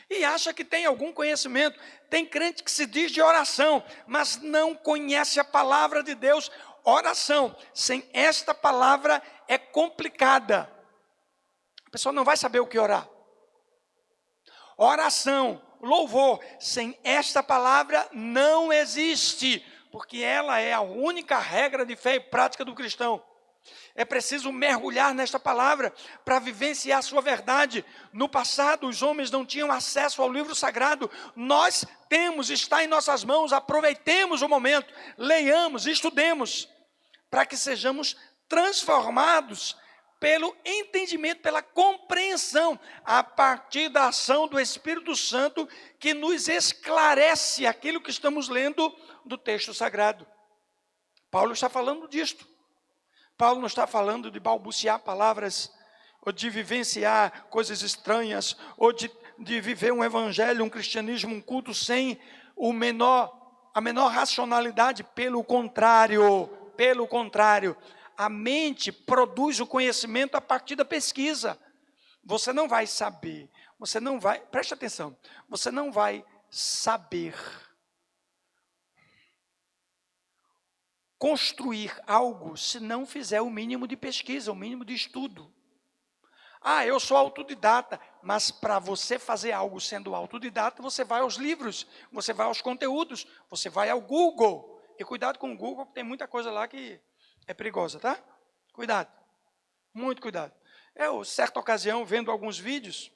E acha que tem algum conhecimento. Tem crente que se diz de oração, mas não conhece a palavra de Deus. Oração, sem esta palavra, é complicada. A pessoa não vai saber o que orar. Oração, louvor, sem esta palavra não existe, porque ela é a única regra de fé e prática do cristão. É preciso mergulhar nesta palavra para vivenciar a sua verdade. No passado, os homens não tinham acesso ao livro sagrado. Nós temos, está em nossas mãos, aproveitemos o momento, leiamos, estudemos, para que sejamos transformados pelo entendimento, pela compreensão, a partir da ação do Espírito Santo, que nos esclarece aquilo que estamos lendo do texto sagrado. Paulo está falando disto. Paulo não está falando de balbuciar palavras, ou de vivenciar coisas estranhas, ou de viver um evangelho, um cristianismo, um culto sem a menor racionalidade. Pelo contrário, a mente produz o conhecimento a partir da pesquisa. Você não vai saber, preste atenção, você não vai saber construir algo se não fizer o mínimo de pesquisa, o mínimo de estudo. Eu sou autodidata, mas para você fazer algo sendo autodidata, você vai aos livros, você vai aos conteúdos, você vai ao Google. E cuidado com o Google, porque tem muita coisa lá que é perigosa, tá? Cuidado, muito cuidado. Eu, certa ocasião, vendo alguns vídeos,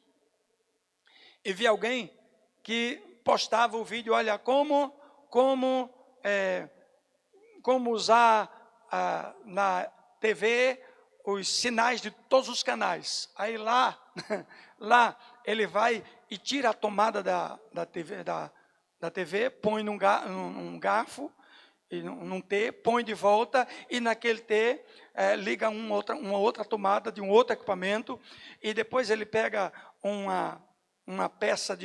e vi alguém que postava o vídeo, olha, como usar na TV os sinais de todos os canais. Aí lá ele vai e tira a tomada da TV, põe num garfo, num T, põe de volta, e naquele T liga uma outra tomada de um outro equipamento, e depois ele pega uma peça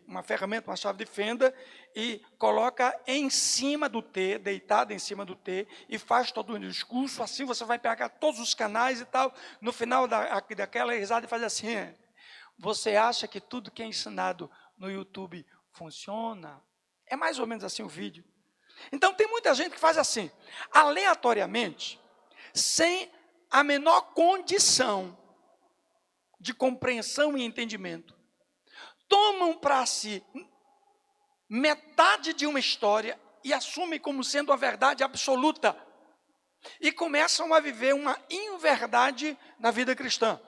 uma ferramenta, uma chave de fenda, e coloca em cima do T, deitado em cima do T, e faz todo o discurso. Assim você vai pegar todos os canais e tal. No final daquela risada, ele faz assim: Você acha que tudo que é ensinado no YouTube funciona? É mais ou menos assim o vídeo. Então tem muita gente que faz assim, aleatoriamente, sem a menor condição de compreensão e entendimento. Tomam para si metade de uma história e assumem como sendo a verdade absoluta. E começam a viver uma inverdade na vida cristã.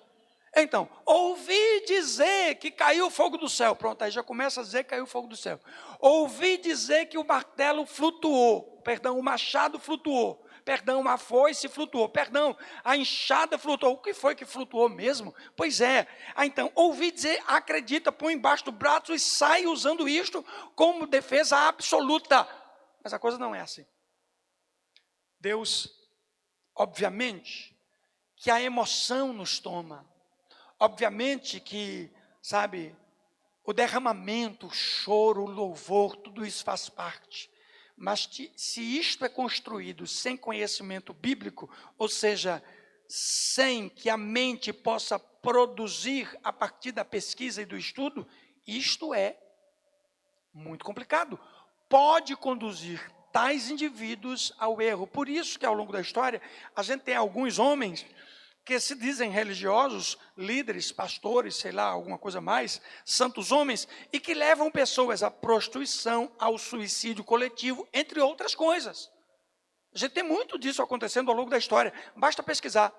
Então, ouvi dizer que caiu fogo do céu. Pronto, aí já começa a dizer que caiu fogo do céu. Ouvi dizer que o martelo flutuou. Perdão, o machado flutuou. Perdão, a foice flutuou. Perdão, a enxada flutuou. O que foi que flutuou mesmo? Pois é. Então, ouvi dizer, acredita, põe embaixo do braço e sai usando isto como defesa absoluta. Mas a coisa não é assim. Deus, obviamente, que a emoção nos toma. Obviamente que, sabe, o derramamento, o choro, o louvor, tudo isso faz parte. Mas se isto é construído sem conhecimento bíblico, ou seja, sem que a mente possa produzir a partir da pesquisa e do estudo, isto é muito complicado. Pode conduzir tais indivíduos ao erro. Por isso que ao longo da história, a gente tem alguns homens que se dizem religiosos, líderes, pastores, sei lá, alguma coisa mais, santos homens, e que levam pessoas à prostituição, ao suicídio coletivo, entre outras coisas. A gente tem muito disso acontecendo ao longo da história. Basta pesquisar.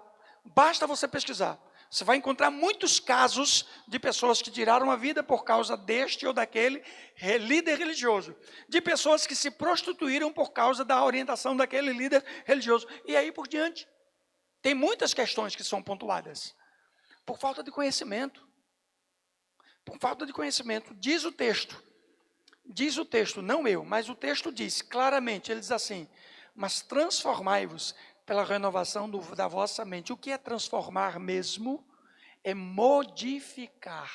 Basta você pesquisar. Você vai encontrar muitos casos de pessoas que tiraram a vida por causa deste ou daquele líder religioso. De pessoas que se prostituíram por causa da orientação daquele líder religioso. E aí por diante. Tem muitas questões que são pontuadas. Por falta de conhecimento. Por falta de conhecimento. Diz o texto, não eu, mas o texto diz claramente, ele diz assim, mas transformai-vos pela renovação da vossa mente. O que é transformar mesmo? É modificar.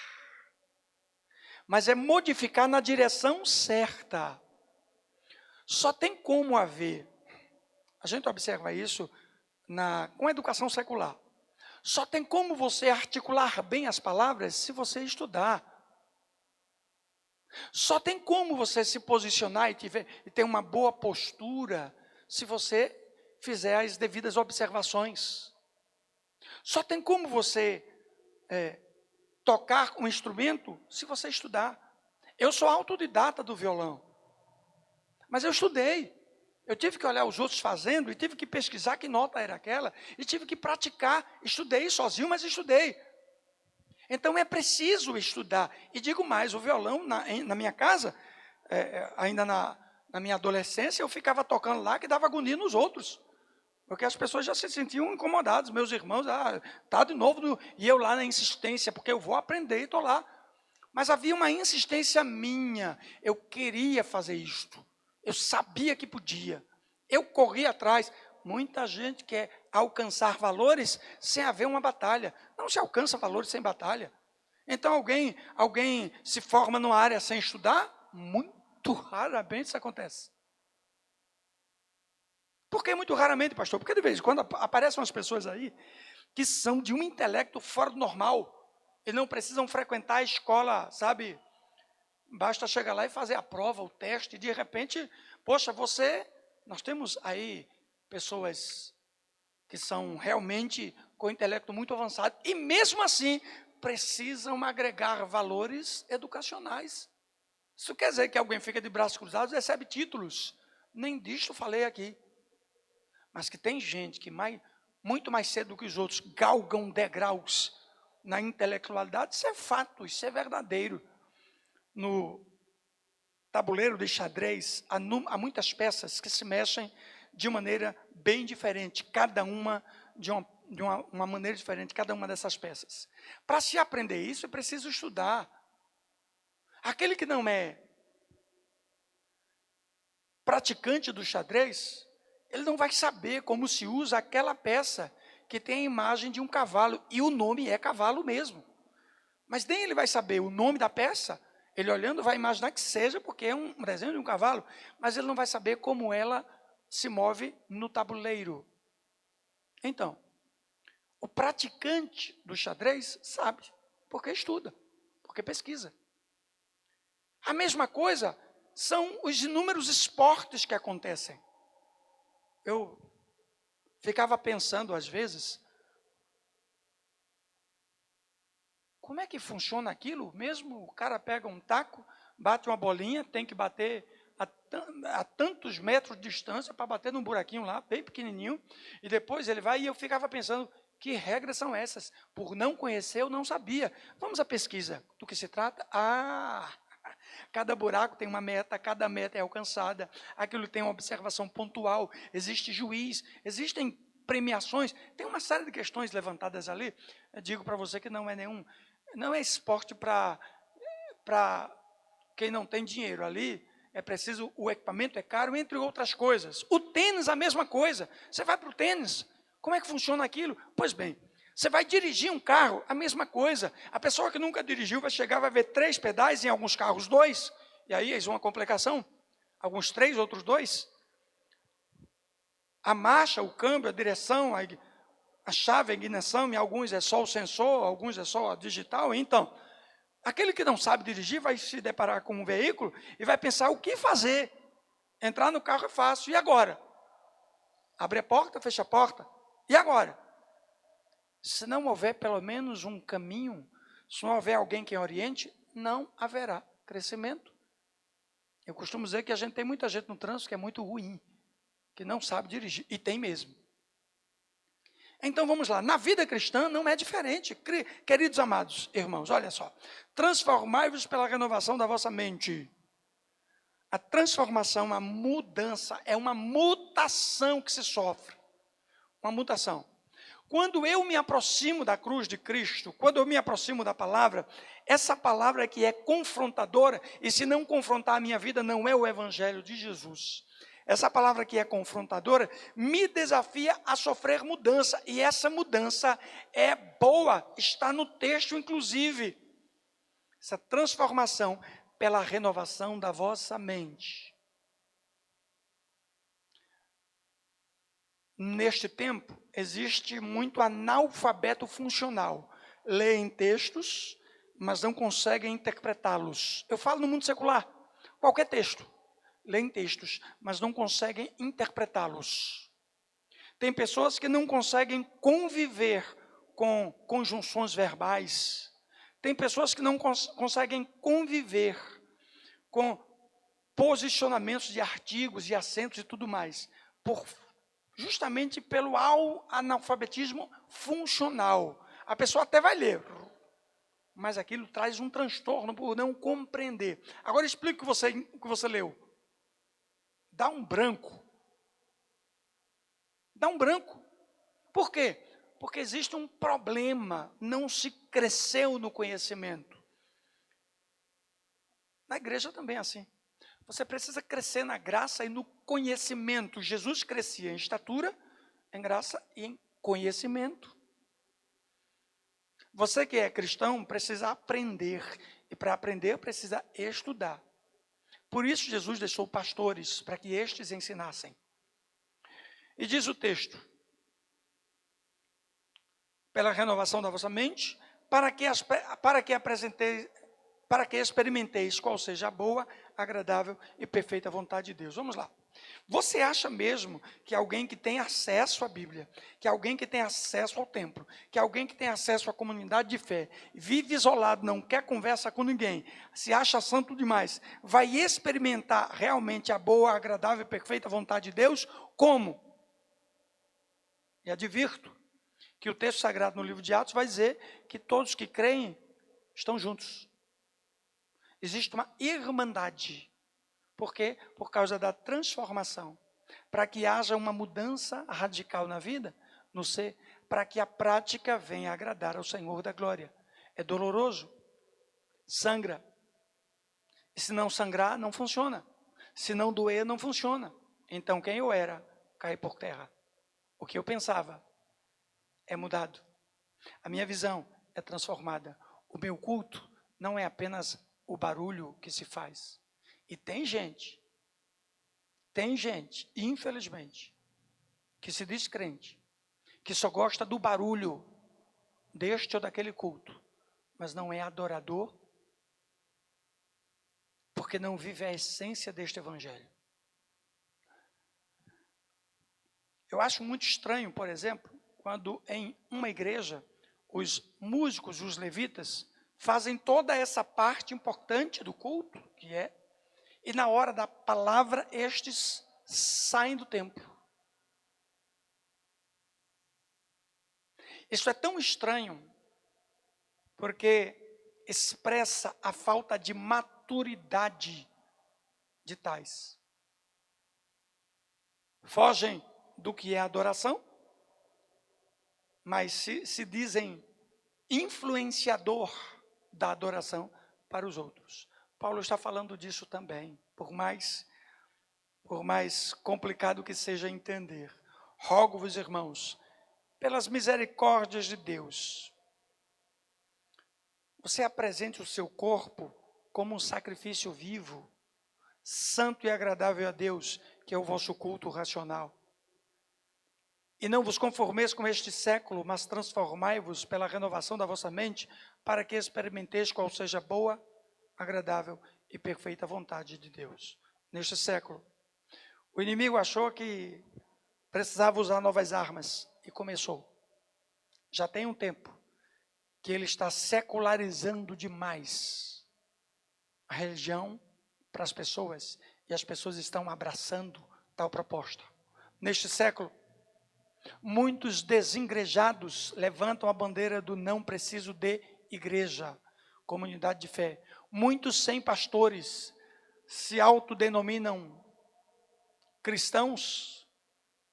Mas é modificar na direção certa. Só tem como haver. A gente observa isso com a educação secular. Só tem como você articular bem as palavras se você estudar. Só tem como você se posicionar e ter uma boa postura se você fizer as devidas observações. Só tem como você tocar um instrumento se você estudar. Eu sou autodidata do violão, mas eu estudei. Eu tive que olhar os outros fazendo e tive que pesquisar que nota era aquela e tive que praticar. Estudei sozinho, mas estudei. Então é preciso estudar. E digo mais, o violão na minha casa, ainda na minha adolescência, eu ficava tocando lá que dava agonia nos outros. Porque as pessoas já se sentiam incomodadas, meus irmãos, tá de novo, e eu lá na insistência, porque eu vou aprender e estou lá. Mas havia uma insistência minha, eu queria fazer isto. Eu sabia que podia. Eu corri atrás. Muita gente quer alcançar valores sem haver uma batalha. Não se alcança valores sem batalha. Então alguém se forma numa área sem estudar? Muito raramente isso acontece. Por que muito raramente, pastor? Porque de vez em quando aparecem umas pessoas aí que são de um intelecto fora do normal. E não precisam frequentar a escola, sabe? Basta chegar lá e fazer a prova, o teste, e de repente, poxa, nós temos aí pessoas que são realmente com intelecto muito avançado, e mesmo assim, precisam agregar valores educacionais. Isso quer dizer que alguém fica de braços cruzados e recebe títulos. Nem disto falei aqui. Mas que tem gente que muito mais cedo do que os outros galgam degraus na intelectualidade, isso é fato, isso é verdadeiro. No tabuleiro de xadrez, há muitas peças que se mexem de maneira bem diferente, cada uma de uma maneira diferente, cada uma dessas peças. Para se aprender isso, é preciso estudar. Aquele que não é praticante do xadrez, ele não vai saber como se usa aquela peça que tem a imagem de um cavalo, e o nome é cavalo mesmo. Mas nem ele vai saber o nome da peça. Ele olhando vai imaginar que seja, porque é um desenho de um cavalo, mas ele não vai saber como ela se move no tabuleiro. Então, o praticante do xadrez sabe, porque estuda. porque pesquisa. A mesma coisa são os inúmeros esportes que acontecem. Eu ficava pensando às vezes, como é que funciona aquilo? Mesmo o cara pega um taco, bate uma bolinha, tem que bater a tantos metros de distância para bater num buraquinho lá, bem pequenininho, e depois ele vai, e eu ficava pensando, que regras são essas? Por não conhecer, eu não sabia. Vamos à pesquisa. Do que se trata? Cada buraco tem uma meta, cada meta é alcançada, aquilo tem uma observação pontual, existe juiz, existem premiações, tem uma série de questões levantadas ali. Eu digo para você que não é esporte para quem não tem dinheiro. Ali é preciso, o equipamento é caro, entre outras coisas. O tênis, a mesma coisa. Você vai para o tênis, como é que funciona aquilo? Pois bem, você vai dirigir um carro, a mesma coisa. A pessoa que nunca dirigiu vai chegar, vai ver 3 pedais, em alguns carros 2, e aí eis uma complicação, alguns 3, outros 2. A marcha, o câmbio, a direção, a chave, a ignição, em alguns é só o sensor, alguns é só a digital. Então, aquele que não sabe dirigir vai se deparar com um veículo e vai pensar o que fazer. Entrar no carro é fácil, e agora? Abre a porta, fecha a porta, e agora? Se não houver pelo menos um caminho, se não houver alguém que oriente, não haverá crescimento. Eu costumo dizer que a gente tem muita gente no trânsito que é muito ruim, que não sabe dirigir, e tem mesmo. Então vamos lá, na vida cristã não é diferente. Queridos amados irmãos, olha só, transformai-vos pela renovação da vossa mente. A transformação, a mudança, é uma mutação que se sofre, uma mutação. Quando eu me aproximo da cruz de Cristo, quando eu me aproximo da palavra, essa palavra que é confrontadora, e se não confrontar a minha vida, não é o evangelho de Jesus. Essa palavra que é confrontadora, me desafia a sofrer mudança, e essa mudança é boa, está no texto inclusive. Essa transformação pela renovação da vossa mente. Neste tempo, existe muito analfabeto funcional. Leem textos, mas não conseguem interpretá-los. Eu falo no mundo secular, qualquer texto. Leem textos, mas não conseguem interpretá-los. Tem pessoas que não conseguem conviver com conjunções verbais. Tem pessoas que não conseguem conviver com posicionamentos de artigos e acentos e tudo mais, justamente pelo analfabetismo funcional. A pessoa até vai ler, mas aquilo traz um transtorno por não compreender. Agora explique o que você leu. Dá um branco. Dá um branco. Por quê? Porque existe um problema, não se cresceu no conhecimento. Na igreja também é assim. Você precisa crescer na graça e no conhecimento. Jesus crescia em estatura, em graça e em conhecimento. Você que é cristão precisa aprender. E para aprender precisa estudar. Por isso Jesus deixou pastores, para que estes ensinassem. E diz o texto, pela renovação da vossa mente, para que experimenteis qual seja a boa, agradável e perfeita vontade de Deus. Vamos lá. Você acha mesmo que alguém que tem acesso à Bíblia, que alguém que tem acesso ao templo, que alguém que tem acesso à comunidade de fé, vive isolado, não quer conversa com ninguém, se acha santo demais, vai experimentar realmente a boa, agradável e perfeita vontade de Deus? Como? E advirto que o texto sagrado no livro de Atos vai dizer que todos que creem estão juntos. Existe uma irmandade. Por quê? Por causa da transformação. Para que haja uma mudança radical na vida, no ser, para que a prática venha agradar ao Senhor da glória. É doloroso, sangra. E se não sangrar, não funciona. Se não doer, não funciona. Então, quem eu era, cai por terra. O que eu pensava é mudado. A minha visão é transformada. O meu culto não é apenas o barulho que se faz. E tem gente, infelizmente, que se diz crente, que só gosta do barulho deste ou daquele culto, mas não é adorador porque não vive a essência deste evangelho. Eu acho muito estranho, por exemplo, quando em uma igreja, os músicos, os levitas, fazem toda essa parte importante do culto, que é, e na hora da palavra, estes saem do templo. Isso é tão estranho, porque expressa a falta de maturidade de tais. Fogem do que é adoração, mas se dizem influenciador da adoração para os outros. Paulo está falando disso também, por mais complicado que seja entender. Rogo-vos, irmãos, pelas misericórdias de Deus, você apresente o seu corpo como um sacrifício vivo, santo e agradável a Deus, que é o vosso culto racional. E não vos conformeis com este século, mas transformai-vos pela renovação da vossa mente, para que experimenteis qual seja boa, agradável e perfeita vontade de Deus. Neste século, o inimigo achou que precisava usar novas armas e começou. Já tem um tempo que ele está secularizando demais a religião para as pessoas, e as pessoas estão abraçando tal proposta. Neste século, muitos desigrejados levantam a bandeira do não preciso de igreja, comunidade de fé. Muitos sem pastores se autodenominam cristãos.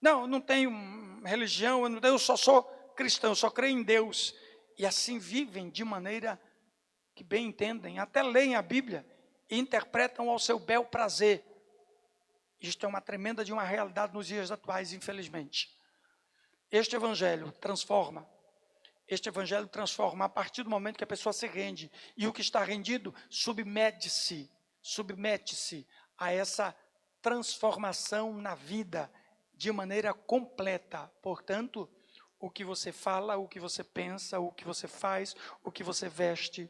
Não tenho religião, eu só sou cristão, eu só creio em Deus. E assim vivem de maneira que bem entendem, até leem a Bíblia e interpretam ao seu bel prazer. Isto é uma tremenda de uma realidade nos dias atuais, infelizmente. Este evangelho transforma a partir do momento que a pessoa se rende. E o que está rendido submete-se a essa transformação na vida de maneira completa. Portanto, o que você fala, o que você pensa, o que você faz, o que você veste,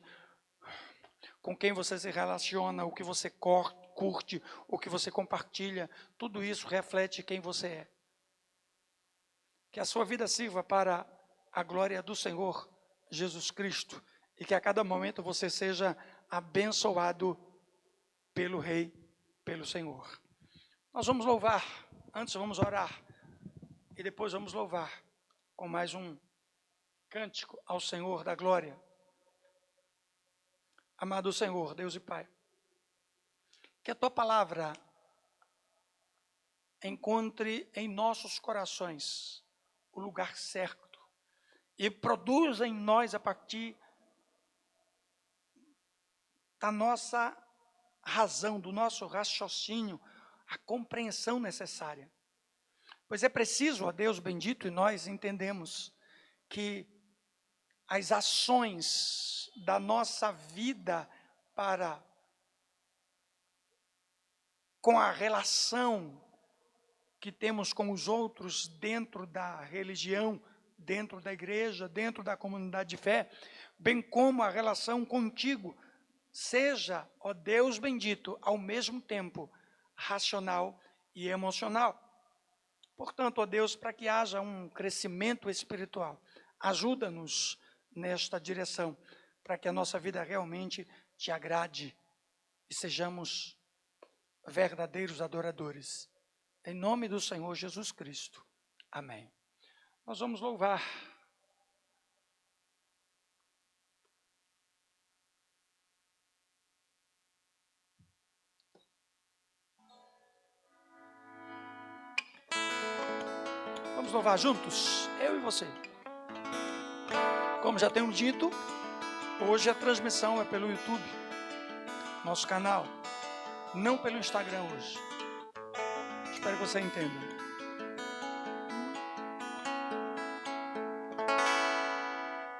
com quem você se relaciona, o que você curte, o que você compartilha, tudo isso reflete quem você é. Que a sua vida sirva para a glória do Senhor Jesus Cristo e que a cada momento você seja abençoado pelo Rei, pelo Senhor. Nós vamos louvar, antes vamos orar e depois vamos louvar com mais um cântico ao Senhor da glória. Amado Senhor, Deus e Pai, que a Tua palavra encontre em nossos corações o lugar certo e produza em nós, a partir da nossa razão, do nosso raciocínio, a compreensão necessária. Pois é preciso, ó Deus bendito, e nós entendemos que as ações da nossa vida com a relação que temos com os outros dentro da religião, dentro da igreja, dentro da comunidade de fé, bem como a relação contigo, seja, ó Deus bendito, ao mesmo tempo racional e emocional. Portanto, ó Deus, para que haja um crescimento espiritual, ajuda-nos nesta direção, para que a nossa vida realmente te agrade e sejamos verdadeiros adoradores. Em nome do Senhor Jesus Cristo. Amém. Nós vamos louvar. Vamos louvar juntos, eu e você. Como já tenho dito, hoje a transmissão é pelo YouTube, nosso canal, não pelo Instagram hoje. Espero que você entenda.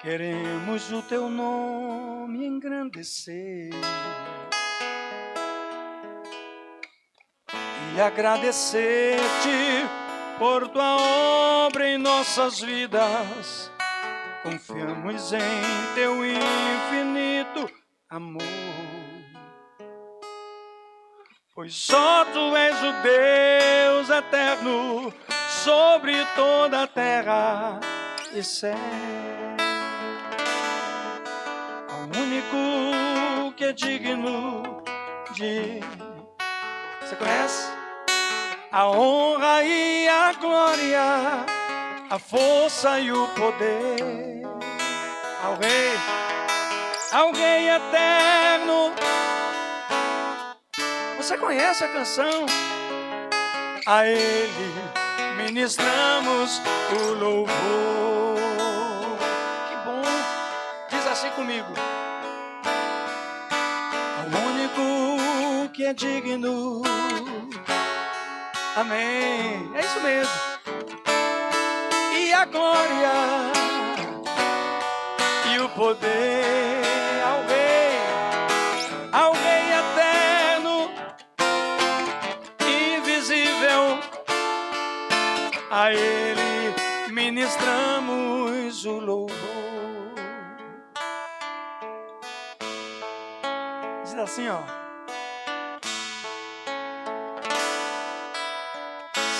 Queremos o teu nome engrandecer e agradecer-te por tua obra em nossas vidas. Confiamos em teu infinito amor. pois só tu és o Deus eterno sobre toda a terra e céu. O único que é digno de... Você conhece? A honra e a glória, a força e o poder ao Rei eterno. Você conhece a canção? A Ele ministramos o louvor. Que bom! Diz assim comigo. O único que é digno. Amém. É isso mesmo. E a glória e o poder ao Rei eterno, invisível. A Ele ministramos o louvor. Diz assim, ó.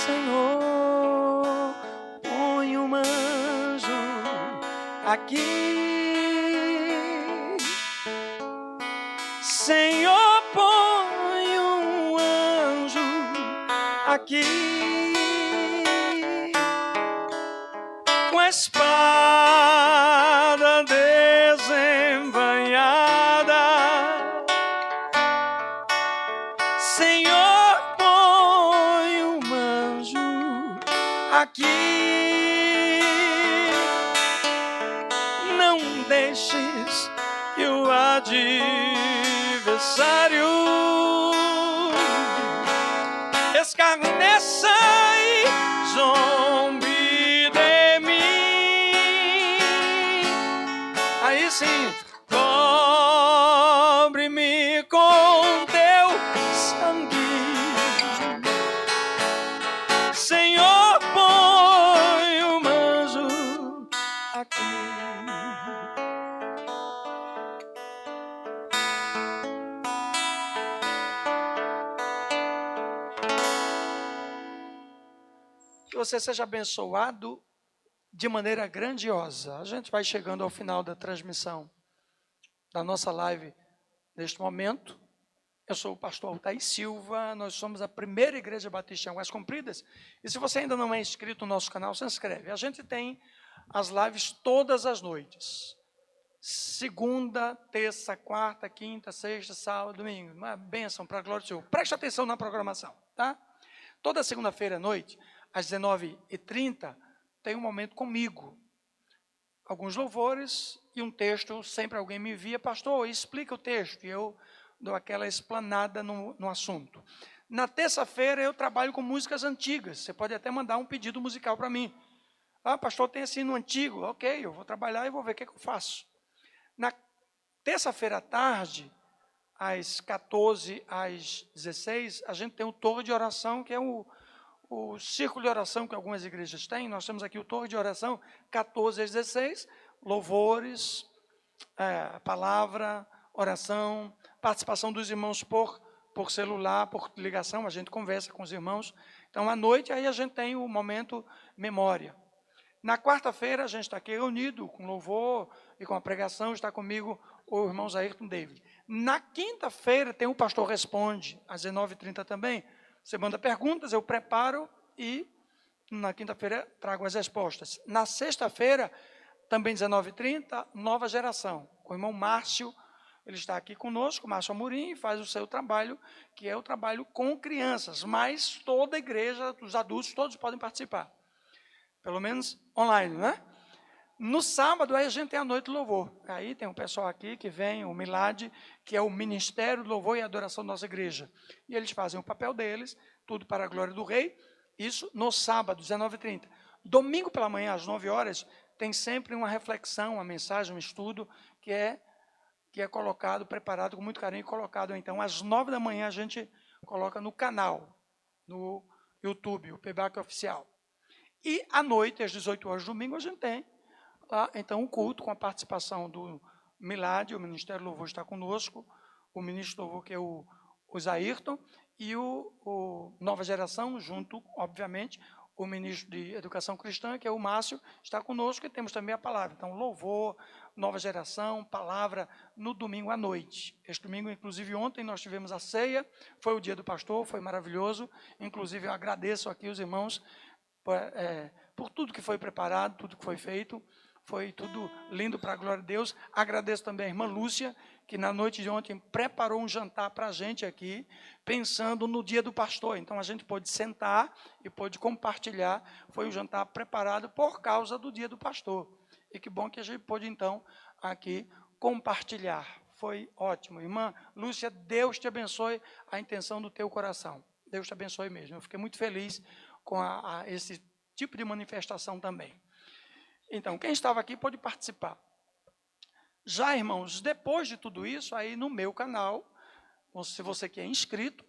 Senhor, põe um anjo aqui. Senhor, põe um anjo aqui. Com a espada desembainhada. Senhor, põe um anjo aqui. Não deixes que o adversário escarneça e zombe de mim. Aí sim, cobre-me com teu sangue. Senhor, põe um anjo aqui. Que você seja abençoado de maneira grandiosa. A gente vai chegando ao final da transmissão da nossa live neste momento. Eu sou o pastor Altair Silva, nós somos a primeira igreja batista em Águas Compridas. E se você ainda não é inscrito no nosso canal, se inscreve. A gente tem as lives todas as noites. Segunda, terça, quarta, quinta, sexta, sábado, domingo. Uma bênção para a glória do Senhor. Preste atenção na programação, tá? Toda segunda-feira à noite, às 19h30, tem um momento comigo. Alguns louvores e um texto, sempre alguém me envia, pastor, explica o texto, e eu dou aquela explanada no assunto. Na terça-feira eu trabalho com músicas antigas, você pode até mandar um pedido musical para mim. Ah, pastor, tem assim no antigo? Ok, eu vou trabalhar e vou ver o que eu faço. Na terça-feira à tarde, às 14 às 16, a gente tem o torre de oração, que é o círculo de oração que algumas igrejas têm. Nós temos aqui o torre de oração, 14 às 16, louvores, palavra, oração, participação dos irmãos por celular, por ligação, a gente conversa com os irmãos. Então, à noite, aí a gente tem o momento memória. Na quarta-feira, a gente está aqui reunido com louvor e com a pregação, está comigo o irmão Ayrton David. Na quinta-feira, tem o Pastor Responde, às 19h30 também. Você manda perguntas, eu preparo e na quinta-feira trago as respostas. Na sexta-feira, também 19h30, Nova Geração. O irmão Márcio, ele está aqui conosco, Márcio Amorim, e faz o seu trabalho, que é o trabalho com crianças, mas toda a igreja, os adultos, todos podem participar. Pelo menos online, né? No sábado, aí a gente tem a noite do louvor. Aí tem um pessoal aqui que vem, o Milad, que é o Ministério do Louvor e Adoração da nossa igreja. E eles fazem o papel deles, tudo para a glória do Rei. Isso no sábado, 19h30. Domingo pela manhã, às 9h, tem sempre uma reflexão, uma mensagem, um estudo, que é colocado, preparado com muito carinho e colocado. Então, às 9h a gente coloca no canal, no YouTube, o PBAC Oficial. E à noite, às 18h, domingo, a gente tem lá, então, um culto com a participação do Milad, o Ministério do Louvor está conosco, o ministro do Louvor, que é o Ayrton, e o Nova Geração, junto, obviamente, o ministro de Educação Cristã, que é o Márcio, está conosco, e temos também a palavra. Então, louvor, Nova Geração, palavra, no domingo à noite. Este domingo, inclusive ontem, nós tivemos a ceia, foi o dia do pastor, foi maravilhoso. Inclusive, eu agradeço aqui os irmãos por tudo que foi preparado, tudo que foi feito. Foi tudo lindo para a glória de Deus. Agradeço também a irmã Lúcia, que na noite de ontem preparou um jantar para a gente aqui, pensando no dia do pastor. Então, a gente pôde sentar e pôde compartilhar. Foi um jantar preparado por causa do dia do pastor. E que bom que a gente pôde, então, aqui compartilhar. Foi ótimo. Irmã Lúcia, Deus te abençoe a intenção do teu coração. Deus te abençoe mesmo. Eu fiquei muito feliz com esse tipo de manifestação também. Então, quem estava aqui pode participar. Já, irmãos, depois de tudo isso, aí no meu canal, se você que é inscrito,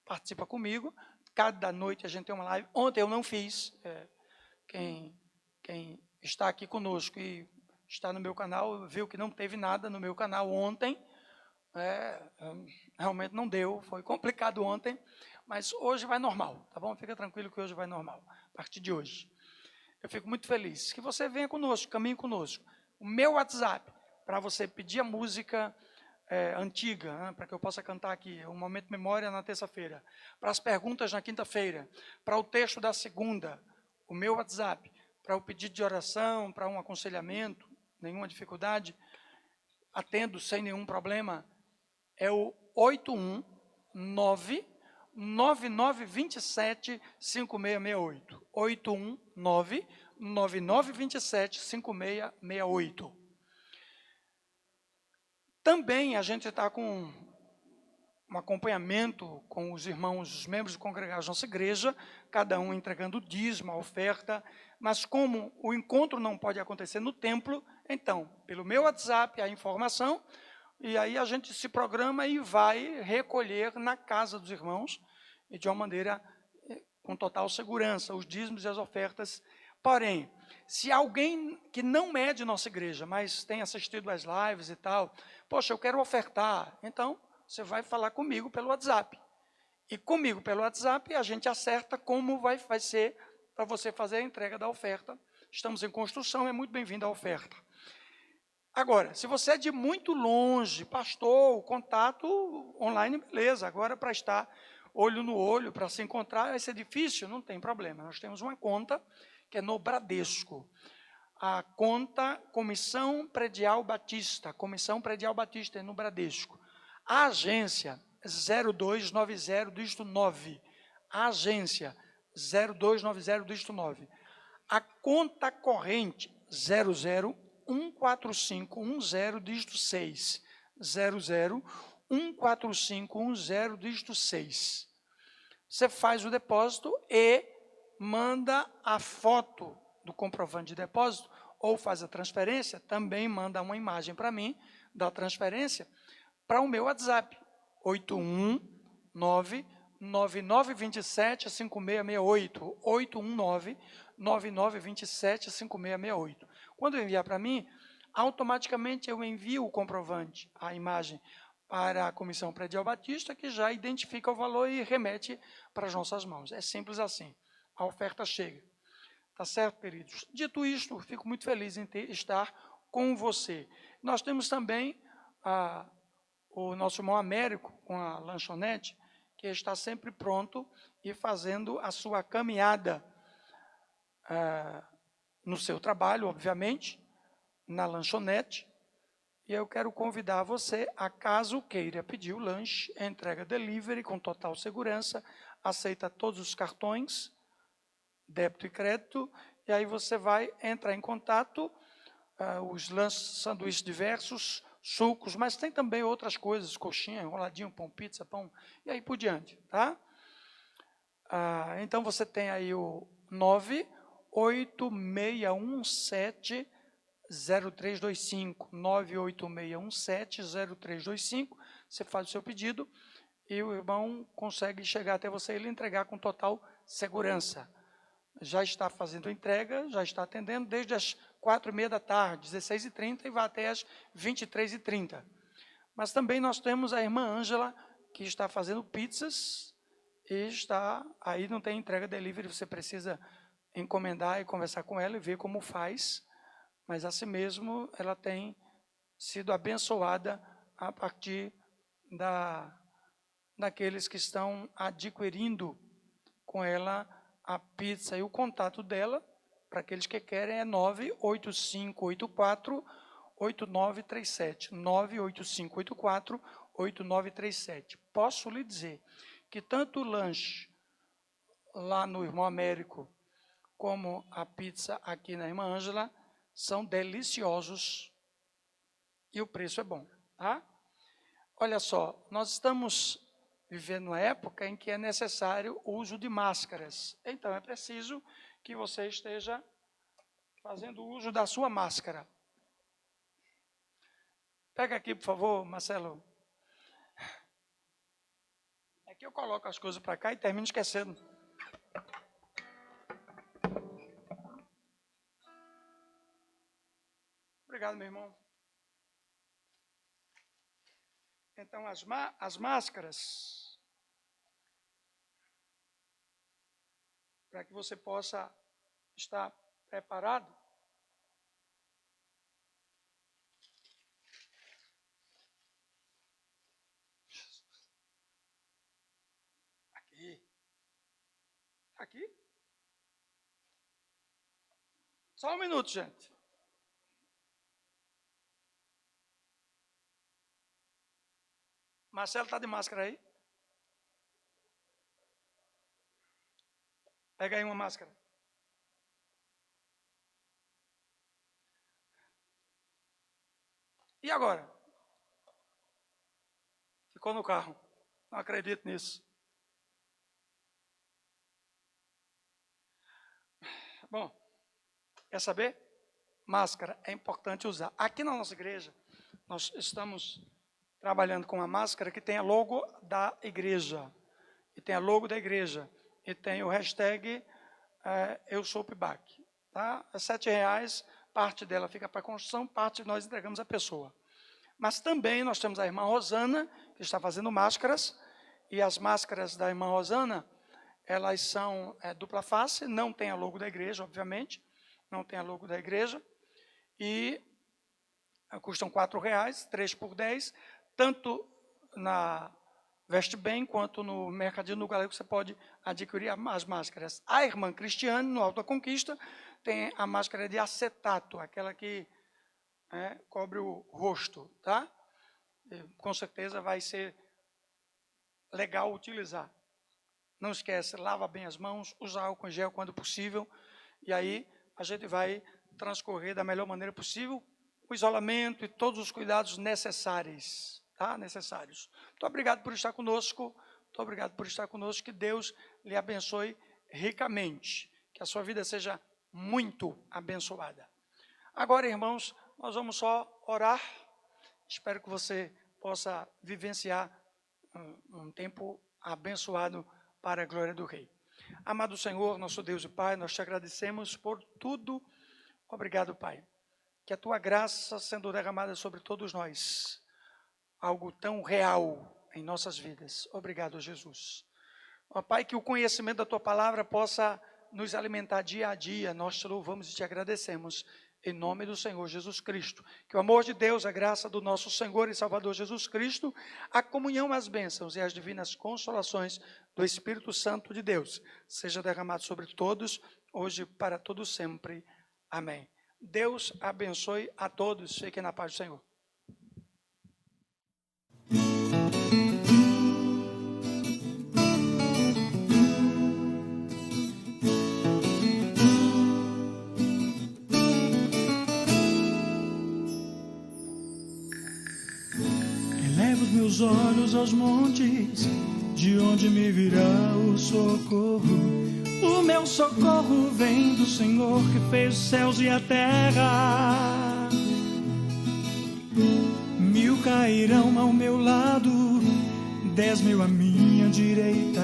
participa comigo. Cada noite a gente tem uma live. Ontem eu não fiz. Quem está aqui conosco e está no meu canal, viu que não teve nada no meu canal ontem. Realmente não deu, foi complicado ontem, mas hoje vai normal, tá bom? Fica tranquilo que hoje vai normal, a partir de hoje. Eu fico muito feliz que você venha conosco, caminhe conosco. O meu WhatsApp, para você pedir a música antiga, né, para que eu possa cantar aqui, o Momento Memória na terça-feira, para as perguntas na quinta-feira, para o texto da segunda, o meu WhatsApp, para o pedido de oração, para um aconselhamento, nenhuma dificuldade, atendo sem nenhum problema, é o 819-9927-5668. 819-9927-5668. Também a gente está com um acompanhamento com os irmãos, os membros congregados da nossa igreja, cada um entregando o dízimo, a oferta, mas como o encontro não pode acontecer no templo, então, pelo meu WhatsApp, a informação, e aí a gente se programa e vai recolher na casa dos irmãos, e de uma maneira com total segurança, os dízimos e as ofertas. Porém, se alguém que não é de nossa igreja, mas tem assistido às lives e tal, poxa, eu quero ofertar, então você vai falar comigo pelo WhatsApp. E comigo pelo WhatsApp a gente acerta como vai ser para você fazer a entrega da oferta. Estamos em construção, é muito bem-vindo a oferta. Agora, se você é de muito longe, pastor, o contato online, beleza. Agora, para estar olho no olho, para se encontrar, vai ser difícil? Não tem problema. Nós temos uma conta que é no Bradesco. A conta Comissão Predial Batista. Comissão Predial Batista é no Bradesco. A agência 0290 dígito 9. A agência 0290 dígito 9. A conta corrente 0014510 dígito 6. 0014510 dígito 6. Você faz o depósito e manda a foto do comprovante de depósito, ou faz a transferência, também manda uma imagem para mim da transferência, para o meu WhatsApp, 819-9927-5668, 819-9927-5668. Quando eu enviar para mim, automaticamente eu envio o comprovante, a imagem, para a Comissão Predial Batista, que já identifica o valor e remete para as nossas mãos. É simples assim, a oferta chega. Tá certo, queridos? Dito isto, fico muito feliz em estar com você. Nós temos também o nosso irmão Américo, com a lanchonete, que está sempre pronto e fazendo a sua caminhada no seu trabalho, obviamente, na lanchonete. E eu quero convidar você, a caso queira pedir o lanche, entrega delivery com total segurança, aceita todos os cartões, débito e crédito, e aí você vai entrar em contato, os lanches, sanduíches diversos, sucos, mas tem também outras coisas, coxinha, enroladinho, pão, pizza, pão, e aí por diante, tá? Então você tem aí o 98617-0325, 98617-0325, você faz o seu pedido e o irmão consegue chegar até você e lhe entregar com total segurança. Já está fazendo entrega, já está atendendo desde as 4h30 da tarde, 16h30, e vai até as 23h30. Mas também nós temos a irmã Ângela, que está fazendo pizzas, e está, aí não tem entrega delivery, você precisa encomendar e conversar com ela e ver como faz, mas assim mesmo ela tem sido abençoada a partir daqueles que estão adquirindo com ela a pizza. E o contato dela, para aqueles que querem, é 98584-8937. 98584-8937. Posso lhe dizer que tanto o lanche lá no Irmão Américo, como a pizza aqui na Irmã Ângela, são deliciosos e o preço é bom, tá? Olha só, nós estamos vivendo uma época em que é necessário o uso de máscaras. Então, é preciso que você esteja fazendo uso da sua máscara. Pega aqui, por favor, Marcelo. Aqui eu coloco as coisas para cá e termino esquecendo. Obrigado, meu irmão. Então, as máscaras, para que você possa estar preparado. Aqui. Só um minuto, gente. Marcelo está de máscara aí? Pega aí uma máscara. E agora? Ficou no carro. Não acredito nisso. Bom, quer saber? Máscara é importante usar. Aqui na nossa igreja, nós estamos trabalhando com uma máscara que tem a logo da igreja, e tem a logo da igreja, e tem o hashtag Eu Sou PIBAC. Tá? É R$7, parte dela fica para a construção, parte nós entregamos à pessoa. Mas também nós temos a irmã Rosana, que está fazendo máscaras, e as máscaras da irmã Rosana, elas são dupla face, não tem a logo da igreja, obviamente, não tem a logo da igreja, e custam R$4, 3 por 10, tanto na Veste Bem quanto no Mercadinho do Galego você pode adquirir as máscaras. A irmã Cristiane, no Alto da Conquista, tem a máscara de acetato, aquela que cobre o rosto, tá? E, com certeza vai ser legal utilizar. Não esquece, lava bem as mãos, usa álcool em gel quando possível, e aí a gente vai transcorrer da melhor maneira possível o isolamento e todos os cuidados necessários, tá? Necessários. Muito obrigado por estar conosco, muito obrigado por estar conosco, que Deus lhe abençoe ricamente, que a sua vida seja muito abençoada. Agora, irmãos, nós vamos só orar, espero que você possa vivenciar um tempo abençoado para a glória do Rei. Amado Senhor, nosso Deus e Pai, nós te agradecemos por tudo. Obrigado, Pai. Que a tua graça sendo derramada sobre todos nós, algo tão real em nossas vidas. Obrigado, Jesus. Ó Pai, que o conhecimento da tua palavra possa nos alimentar dia a dia. Nós te louvamos e te agradecemos. Em nome do Senhor Jesus Cristo. Que o amor de Deus, a graça do nosso Senhor e Salvador Jesus Cristo, a comunhão, as bênçãos e as divinas consolações do Espírito Santo de Deus, seja derramado sobre todos, hoje para todos sempre. Amém. Deus abençoe a todos. Fiquem na paz do Senhor. Meus olhos aos montes, de onde me virá o socorro. O meu socorro vem do Senhor que fez os céus e a terra. 1000 cairão ao meu lado, 10.000 à minha direita,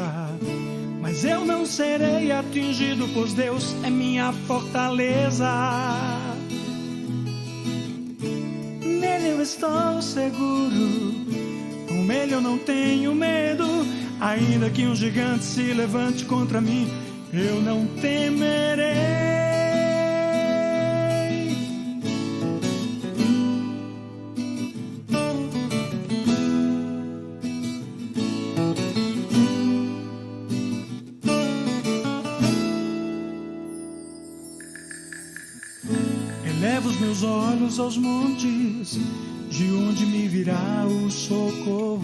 mas eu não serei atingido, pois Deus é minha fortaleza. Nele eu estou seguro, com ele eu não tenho medo. Ainda que um gigante se levante contra mim, eu não temerei. Elevo os meus olhos aos montes, de onde me virá o socorro.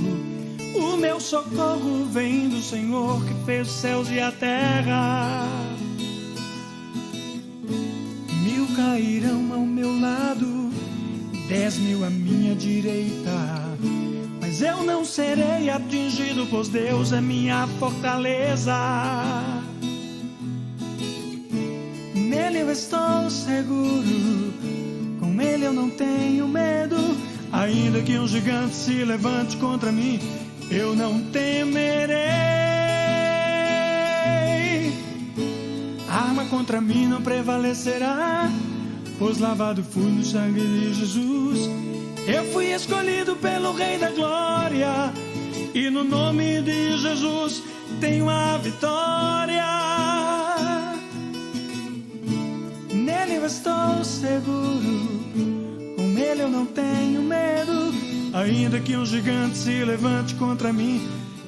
O meu socorro vem do Senhor que fez os céus e a terra. 1000 cairão ao meu lado, 10.000 à minha direita, mas eu não serei atingido, pois Deus é minha fortaleza. Nele eu estou seguro, com ele eu não tenho medo. Ainda que um gigante se levante contra mim, eu não temerei. Arma contra mim não prevalecerá, pois lavado fui no sangue de Jesus. Eu fui escolhido pelo Rei da Glória, e no nome de Jesus tenho a vitória. Nele eu estou seguro, com ele eu não tenho medo. Ainda que um gigante se levante contra mim,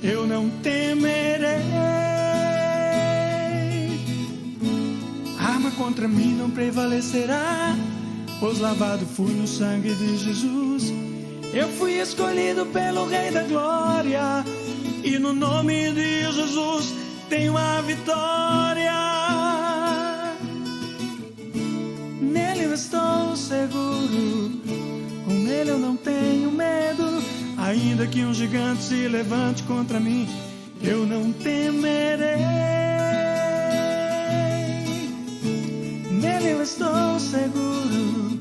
eu não temerei. Arma contra mim não prevalecerá, pois lavado fui no sangue de Jesus. Eu fui escolhido pelo Rei da Glória, e no nome de Jesus tenho a vitória. Nele eu estou seguro, com ele eu não tenho medo. Ainda que um gigante se levante contra mim, eu não temerei. Nele eu estou seguro,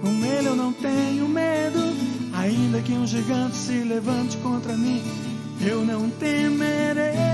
com ele eu não tenho medo. Ainda que um gigante se levante contra mim, eu não temerei.